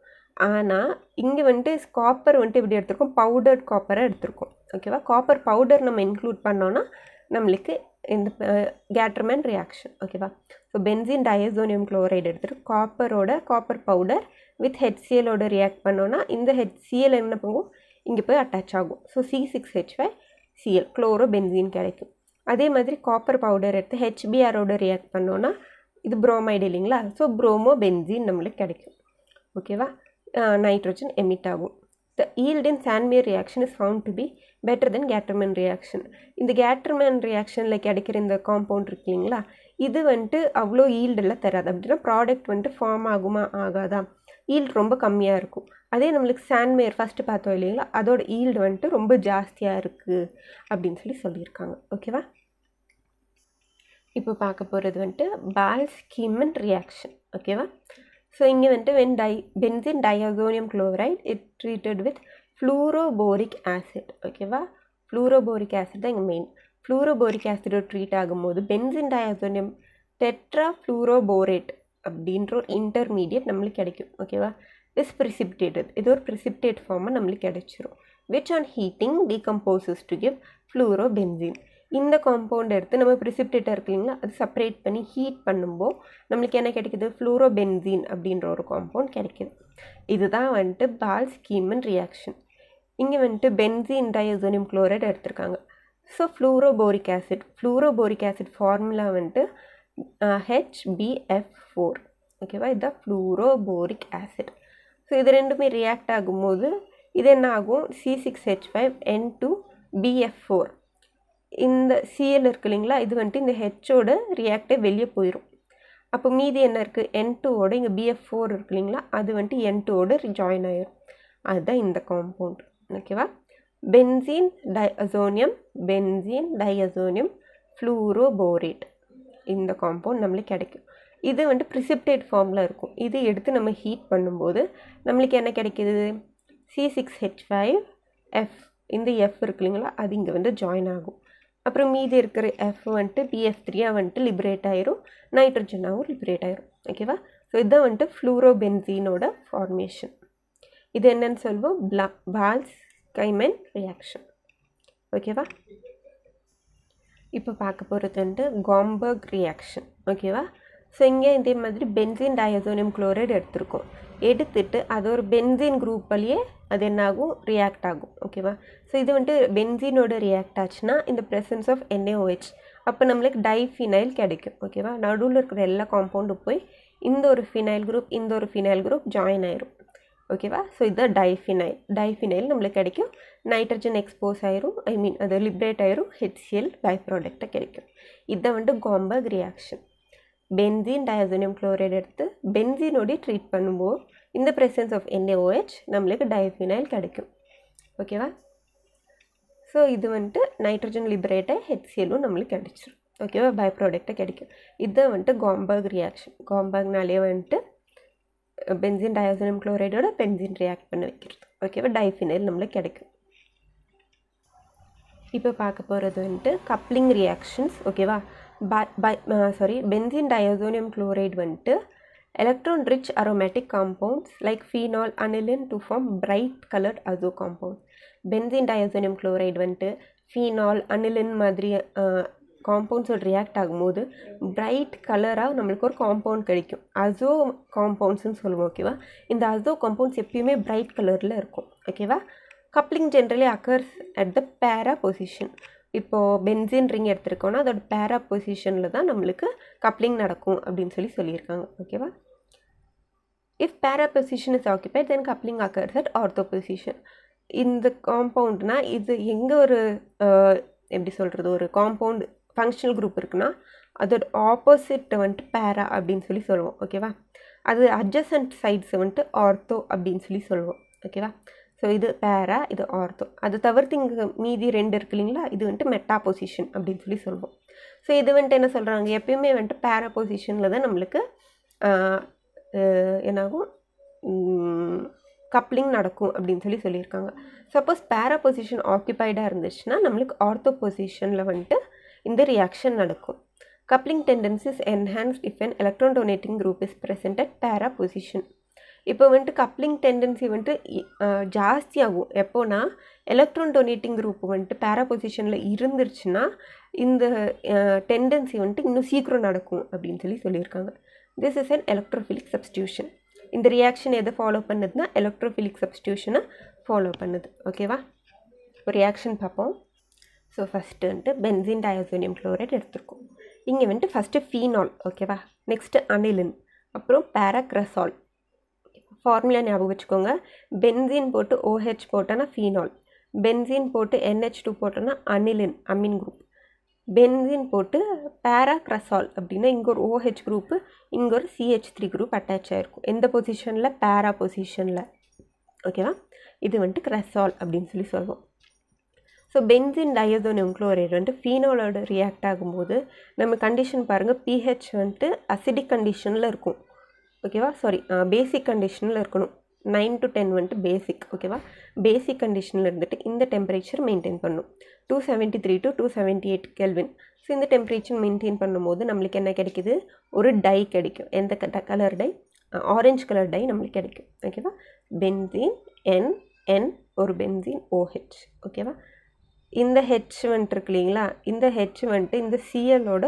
[SPEAKER 1] ஆனால் இங்கே வந்துட்டு காப்பர் வந்துட்டு எப்படி எடுத்திருக்கோம்? பவுடர்ட் காப்பரை எடுத்திருக்கோம். ஓகேவா? காப்பர் பவுடர் நம்ம இன்க்ளூட் பண்ணோன்னா நம்மளுக்கு இந்த கேட்டர்மேன் ரியாக்ஷன். ஓகேவா? ஸோ பென்சீன் டயசோனியம் குளோரைடு எடுத்துகிட்டு காப்பர் பவுடர் வித் HClோட ரியாக்ட் பண்ணோன்னா இந்த HCl என்ன பண்ணுவோம்? இங்கே போய் அட்டாச் ஆகும். ஸோ C6H5Cl குளோரோ பென்சீன் கிடைக்கும். அதே மாதிரி காப்பர் பவுடர் எடுத்து HBrஓட ரியாக்ட் பண்ணோன்னா இது புரோமைடு இல்லைங்களா? ஸோ புரோமோ பென்சீன் நம்மளுக்கு கிடைக்கும். ஓகேவா? நைட்ரோஜன் எமிட் ஆகும். The yield in Sandmeyer reaction is found to be better than Gattermann reaction. இந்த Gattermann reactionல கிடைக்கிற இந்த காம்பவுண்ட் இருக்கு இல்லைங்களா? இது வந்துட்டு அவ்வளோ ஈல்டெல்லாம் தராது. அப்படின்னா ப்ராடக்ட் வந்துட்டு ஃபார்ம் ஆகுமா ஆகாதா? ஈல்டு ரொம்ப கம்மியாக இருக்கும். அதே நம்மளுக்கு சாண்ட்மேயர் ஃபஸ்ட்டு பார்த்தோம் இல்லைங்களா? அதோட ஈல்டு வந்துட்டு ரொம்ப ஜாஸ்தியாக இருக்குது அப்படின்னு சொல்லியிருக்காங்க. ஓகேவா? இப்போ பார்க்க போகிறது வந்துட்டு பால்ஸ்-கீமன் ரியாக்ஷன். ஓகேவா? ஸோ இங்கே வந்துட்டு benzene diazonium chloride it treated with fluoroboric acid. ஓகேவா? ஃப்ளூரோபோரிக் ஆசிட் தான் இங்கே மெயின். ஃப்ளூரோபோரிக் ஆசிடோட ட்ரீட் ஆகும்போது பென்சீன் டயாசோனியம் டெட்ராஃப்ளூரோபோரேட் அப்படின்ற ஒரு இன்டர்மீடியட் நம்மளுக்கு கிடைக்கும். ஓகேவா? Is precipitated. இது ஒரு ப்ரிசிபிடேட் ஃபார்மாக நம்மளுக்கு கிடைச்சிரும். Which on heating decomposes to give fluorobenzene. இந்த காம்பவுண்ட் எடுத்து நம்ம ப்ரிசிபிடேட்டாக இருக்கு இல்லைங்களா? அது செப்பரேட் பண்ணி ஹீட் பண்ணும்போது நம்மளுக்கு என்ன கிடைக்குது? ஃப்ளூரோபென்சீன் அப்படின்ற ஒரு காம்பவுண்ட் கிடைக்குது. இதுதான் வந்துட்டு பால்ஸ்-கீமன் ரியாக்ஷன். இங்கே வந்துட்டு பென்சீன் டயாசோனியம் குளோரைட் எடுத்திருக்காங்க. ஸோ ஃப்ளூரோபோரிக் ஆசிட் ஃபார்முலா வந்துட்டு HbF4. ஓகேவா? இதுதான் ஃப்ளூரோபோரிக் ஆசிட். ஸோ இது ரெண்டுமே ரியாக்ட் ஆகும்போது இது என்ன ஆகும்? C6H5N2BF4. இந்த Cl இருக்கு இல்லைங்களா? இது வந்துட்டு இந்த ஹெச்சோட ரியாக்டே வெளியே போயிடும். அப்போ மீதி என்ன இருக்குது? N2ஓட இங்கே BF4 இருக்கு இல்லைங்களா? அது வந்துட்டு N2ஓட ஜாயின் ஆயிடும். அதுதான் இந்த காம்பவுண்ட். ஓகேவா? பென்சீன் டயசோனியம் ஃப்ளூரோபோரேட் இந்த காம்பவுண்ட் நம்மளுக்கு கிடைக்கும். இது வந்துட்டு ப்ரிசிபிடேட் ஃபார்மில் இருக்கும். இது எடுத்து நம்ம ஹீட் பண்ணும்போது நம்மளுக்கு என்ன கிடைக்கிது? C6H5F. இந்த F இருக்கு இல்லைங்களா? அது இங்கே வந்து ஜாயின் ஆகும். அப்புறம் மீதி இருக்கிற F வந்துட்டு BF3 வந்துட்டு லிபரேட் ஆயிரும். நைட்ரஜனாகவும் லிபரேட் ஆயிரும். ஓகேவா? ஸோ இதுதான் வந்துட்டு ஃப்ளூரோபென்சீனோட ஃபார்மேஷன். இது என்னன்னு சொல்லுவோம்? பால்ஸ்-கீமன் ரியாக்ஷன். ஓகேவா? இப்போ பார்க்க போகிறது வந்துட்டு காம்பர்க் ரியாக்ஷன். ஓகேவா? ஸோ இங்கே இதே மாதிரி பென்சீன் டயாசோனியம் குளோரைடு எடுத்திருக்கோம். எடுத்துட்டு அது ஒரு பென்சீன் குரூப்லேயே அது என்ன ஆகும்? ரியாக்ட் ஆகும். ஓகேவா? ஸோ இது வந்துட்டு பென்சீனோட ரியாக்ட் ஆச்சுன்னா இந்த ப்ரெசன்ஸ் ஆஃப் NaOH அப்போ நம்மளுக்கு டைஃபினைல் கிடைக்கும். ஓகேவா? நடுவில் இருக்கிற எல்லா காம்பவுண்டும் போய் இந்த ஒரு ஃபினைல் குரூப் ஜாயின் ஆயிரும். ஓகேவா? ஸோ இதுதான் டைஃபினைல் நம்மளுக்கு கிடைக்கும். நைட்ரஜன் எக்ஸ்போஸ் ஆயிரும். அது லிபரேட் ஆயிரும். HCl பை ப்ராடக்டாக கிடைக்கும். இதுதான் வந்துட்டு காம்பர்க் ரியாக்ஷன். பென்சீன் டயசோனியம் குளோரைடு எடுத்து பென்சீனோட ட்ரீட் பண்ணும்போது இந்த ப்ரெசன்ஸ் ஆஃப் NaOH நம்மளுக்கு டைஃபினைல் கிடைக்கும். ஓகேவா? ஸோ இது வந்துட்டு நைட்ரஜன் லிபரேட்டாக HClலும் நம்மளுக்கு கிடைச்சிரும். ஓகேவா? பை ப்ராடக்டாக கிடைக்கும். இதுதான் வந்துட்டு காம்பர்க் ரியாக்ஷன். காம்பர்க்னாலே வந்துட்டு பென்சீன் டயசோனியம் குளோரைடோட பென்சீன் ரியாக்ட் பண்ண வைக்கிறது. ஓகேவா? டைஃபினைல் நம்மளுக்கு கிடைக்கும். இப்போ பார்க்க போகிறது வந்துட்டு கப்ளிங் ரியாக்ஷன்ஸ். ஓகேவா? பென்சீன் டயசோனியம் குளோரைடு வந்துட்டு electron rich aromatic compounds like phenol aniline to form bright colored azo compounds. Benzene diazonium chloride வந்துட்டு phenol aniline மாதிரி காம்பவுண்ட்ஸோட ரியாக்ட் ஆகும்போது பிரைட் கலராக நம்மளுக்கு ஒரு காம்பவுண்ட் கிடைக்கும். அசோ காம்பவுண்ட்ஸ்னு சொல்லுவோம். ஓகேவா? இந்த அசோ காம்பவுண்ட்ஸ் எப்பயுமே பிரைட் கலரில் இருக்கும். ஓகேவா? Coupling generally occurs at the பேரா பொசிஷன். இப்போது பென்சீன் ரிங் எடுத்துருக்கோன்னா அதோட பேரா பொசிஷனில் தான் நம்மளுக்கு கப்ளிங் நடக்கும் அப்படின்னு சொல்லியிருக்காங்க. ஓகேவா? இஃப் பேரா position is occupied then coupling occurs at ortho position. இந்த காம்பவுண்ட்னால் இது எங்கே ஒரு எப்படி சொல்கிறது, ஒரு காம்பவுண்ட் ஃபங்க்ஷனல் குரூப் இருக்குன்னா அதோட ஆப்போசிட்டை வந்துட்டு பேரா அப்படின்னு சொல்லுவோம். ஓகேவா? அது அட்ஜசன்ட் சைட்ஸை வந்துட்டு ஆர்த்தோ அப்படின்னு சொல்லுவோம். ஓகேவா? ஸோ இது பேரா, இது ஆர்த்தோ. அது தவிர்த்து இங்கே மீதி 2 இருக்கு இல்லைங்களா, இது வந்துட்டு மெட்டா பொசிஷன் அப்படின்னு சொல்லுவோம். ஸோ இது வந்துட்டு என்ன சொல்கிறாங்க, எப்பயுமே வந்துட்டு பேரா பொசிஷனில் தான் நம்மளுக்கு என்னாகும், கப்ளிங் நடக்கும் அப்படின்னு சொல்லியிருக்காங்க. சப்போஸ் பேரா பொசிஷன் ஆக்குபைடாக இருந்துச்சுன்னா நம்மளுக்கு ஆர்த்தோ பொசிஷனில் வந்துட்டு இந்த ரியாக்ஷன் நடக்கும். Coupling tendencies enhanced if an electron donating group is present at பேரா பொசிஷன். இப்போ வந்துட்டு கப்ளிங் டெண்டன்சி வந்துட்டு ஜாஸ்தியாகும் எப்போனா எலக்ட்ரான் டொனேட்டிங் குரூப் வந்துட்டு பேரா பொசிஷனில் இருந்துருச்சுன்னா இந்த டெண்டன்சி வந்துட்டு இன்னும் சீக்கிரம் நடக்கும் அப்படின்னு சொல்லியிருக்காங்க. This is an electrophilic substitution. இந்த ரியாக்ஷன் எதை ஃபாலோ பண்ணுதுன்னா எலக்ட்ரோஃபிலிக் சப்ஸ்டியூஷனை ஃபாலோ பண்ணுது. ஓகேவா? ஒரு ரியாக்ஷன் பார்ப்போம். ஸோ ஃபஸ்ட்டு வந்துட்டு பென்சீன் டயசோனியம் குளோரைடு எடுத்துருக்கோம். இங்கே வந்துட்டு ஃபஸ்ட்டு ஃபீனால். ஓகேவா? நெக்ஸ்ட்டு அனிலின், அப்புறம் பேராக்ரசால். ஃபார்முலா ஞாபகம் வச்சுக்கோங்க. பென்சீன் போட்டு OH போட்டோன்னா ஃபீனால், பென்சீன் போட்டு NH2 போட்டோன்னா அனிலின், அமீன் குரூப். பென்சீன் போட்டு பேராக்ரசால் அப்படின்னா இங்கே ஒரு OH குரூப்பு, இங்கே ஒரு CH3 குரூப் அட்டாச் ஆகிருக்கும். எந்த பொசிஷனில்? பேரா பொசிஷனில். ஓகேவா? இது வந்துட்டு கிரசால் அப்படின்னு சொல்லுவோம். ஸோ பென்சீன் டயசோனியம் குளோரைடு வந்துட்டு ஃபீனாலோட ரியாக்ட் ஆகும்போது நம்ம கண்டிஷன் பாருங்கள், pH வந்துட்டு அசிடிக் கண்டிஷனில் இருக்கும். ஓகேவா? பேசிக் கண்டிஷனில் இருக்கணும். 9 to 10 வந்துட்டு பேசிக். ஓகேவா? பேசிக் கண்டிஷனில் இருந்துட்டு இந்த டெம்பரேச்சர் மெயின்டைன் பண்ணும். 273 to 278 கெல்வின். ஸோ இந்த டெம்பரேச்சர் மெயின்டைன் பண்ணும்போது நம்மளுக்கு என்ன கிடைக்குது, ஒரு டை கிடைக்கும். எந்த colour dye? Orange colour dye நம்மளுக்கு கிடைக்கும். ஓகேவா? பென்சீன் NN, ஒரு பென்சீன் OH. ஓகேவா? இந்த H வந்துட்டு இருக்கு இல்லைங்களா, இந்த H வந்துட்டு இந்த Clோட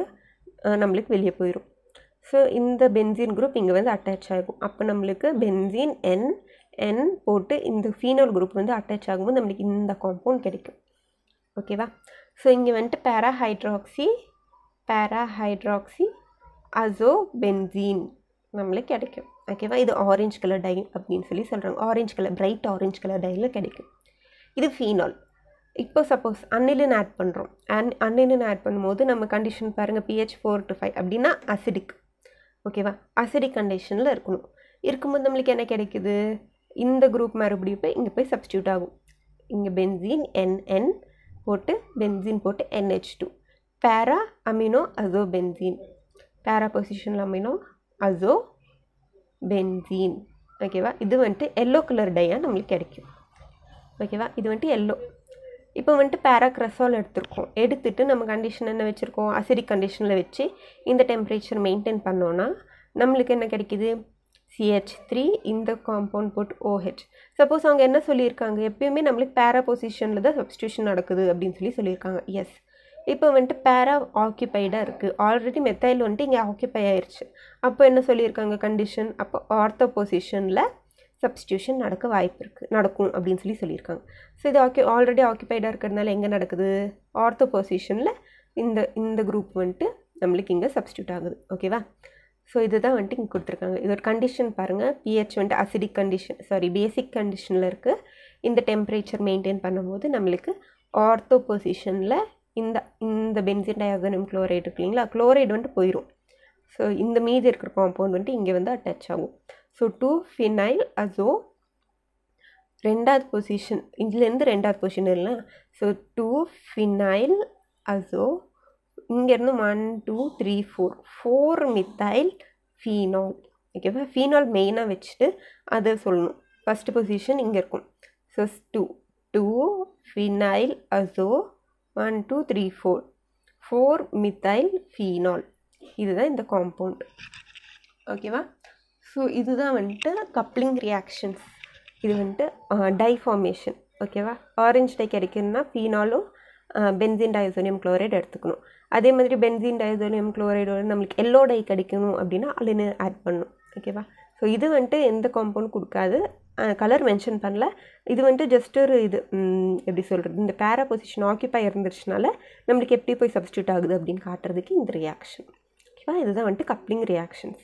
[SPEAKER 1] நம்மளுக்கு வெளியே போயிடும். ஸோ இந்த பென்சீன் குரூப் இங்கே வந்து அட்டாச் ஆகும். அப்போ நம்மளுக்கு பென்சீன் N போட்டு இந்த ஃபீனால் குரூப் வந்து அட்டாச் ஆகும்போது நம்மளுக்கு இந்த காம்பவுண்ட் கிடைக்கும். ஓகேவா? ஸோ இங்கே வந்துட்டு பேராஹைட்ராக்சி அசோ பென்சீன் நம்மளுக்கு கிடைக்கும். ஓகேவா? இது ஆரஞ்சு கலர் டை அப்படின்னு சொல்கிறாங்க. Orange colour, bright orange colour டையில் கிடைக்கும். இது ஃபீனால். இப்போ சப்போஸ் அனிலின் ஆட் பண்ணுறோம். அனிலின் ஆட் பண்ணும்போது நம்ம கண்டிஷன் பாருங்கள், pH 4 to 5 அப்படின்னா அசிடிக். ஓகேவா? அசிடிக் கண்டிஷனில் இருக்கும்போது நம்மளுக்கு என்ன கிடைக்குது, இந்த குரூப் மறுபடியும் போய் இங்கே போய் சப்ஸ்டியூட் ஆகும். இங்கே பென்சீன் NN போட்டு பென்சீன் போட்டு NH2, பேரா அமினோ அசோ பென்சீன், பேரா பொசிஷனில் அமினோ அசோ பென்சீன். ஓகேவா? இது வந்துட்டு எல்லோ கலர் டையாக நம்மளுக்கு கிடைக்கும். ஓகேவா? இது வந்துட்டு எல்லோ. இப்போ வந்துட்டு பேராக்ரசால் எடுத்துட்டு நம்ம கண்டிஷன் என்ன வச்சுருக்கோம், அசிடிக் கண்டிஷனில் வச்சு இந்த டெம்பரேச்சர் மெயின்டைன் பண்ணோன்னா நம்மளுக்கு என்ன கிடைக்கிது, CH3, இந்த காம்பவுண்ட் போட்டு OH. சப்போஸ் அவங்க என்ன சொல்லியிருக்காங்க, எப்பயுமே நம்மளுக்கு பேரா பொசிஷனில் தான் சப்ஸ்டியூஷன் நடக்குது அப்படின்னு சொல்லியிருக்காங்க. எஸ், இப்போ வந்துட்டு பேரா ஆக்கியபைடாக இருக்குது. ஆல்ரெடி மெத்தைல் வந்துட்டு இங்கே ஆக்கியபை ஆயிடுச்சு. அப்போ என்ன சொல்லியிருக்காங்க கண்டிஷன், அப்போ ஆர்த்தோ பொசிஷனில் சப்ஸ்டியூஷன் நடக்கும் அப்படின்னு சொல்லியிருக்காங்க. ஸோ இது ஆல்ரெடி ஆக்கியபைடாக இருக்கிறதுனால எங்கே நடக்குது, ஆர்த்தோ பொசிஷனில் இந்த குரூப் வந்துட்டு நம்மளுக்கு இங்கே சப்ஸ்டியூட் ஆகுது. ஓகேவா? ஸோ இதுதான் வந்துட்டு இங்கே கொடுத்துருக்காங்க. இது ஒரு கண்டிஷன் பாருங்கள், pH வந்துட்டு அசிடிக் கண்டிஷன், பேசிக் கண்டிஷனில் இருக்குது. இந்த டெம்பரேச்சர் மெயின்டைன் பண்ணும்போது நம்மளுக்கு ஆர்த்தோ பொசிஷனில் இந்த பென்சீன் டயசோனியம் குளோரைடு இருக்கு இல்லைங்களா, குளோரைடு வந்துட்டு போயிடும். ஸோ இந்த மீதி இருக்கிற காம்பவுண்ட் வந்துட்டு இங்கே வந்து அட்டாச் ஆகும். ஸோ 2-phenyl azo ரெண்டாவது பொசிஷன், இதுலேருந்து ரெண்டாவது பொசிஷன் இல்லை. ஸோ 2-phenyl azo இங்கேருந்து 1 2 3 4 methyl phenol. ஓகேவா? ஃபீனால் மெயினாக வச்சுட்டு அதை சொல்லணும். ஃபஸ்ட்டு பொசிஷன் இங்கே இருக்கும். So 2-phenyl azo 1 2 3 4 methyl phenol. இதுதான் இந்த காம்பவுண்ட். ஓகேவா? ஸோ இதுதான் வந்துட்டு கப்ளிங் ரியாக்ஷன்ஸ். இது வந்துட்டு டைஃபார்மேஷன். ஓகேவா? ஆரஞ்சு டை கிடைக்கணும்னா ஃபீனாலும் பென்சீன் டைசோனியம் குளோரைடு எடுத்துக்கணும். அதே மாதிரி பென்சீன் டைசோனியம் குளோரைடோட நம்மளுக்கு எல்லோ டை கிடைக்கணும் அப்படின்னா அலின் ஆட் பண்ணணும். ஓகேவா? ஸோ இது வந்துட்டு எந்த காம்பவுண்ட் கொடுக்காது, கலர் மென்ஷன் பண்ணல. இது வந்துட்டு ஜஸ்ட் ஒரு இது எப்படி சொல்கிறது, இந்த பேரா பொசிஷன் ஆக்கியூபை இருந்துச்சுனால நம்மளுக்கு எப்படி போய் சப்ஸ்டியூட் ஆகுது அப்படின்னு காட்டுறதுக்கு இந்த ரியாக்ஷன். ஓகேவா? இதுதான் வந்துட்டு கப்ளிங் ரியாக்ஷன்ஸ்.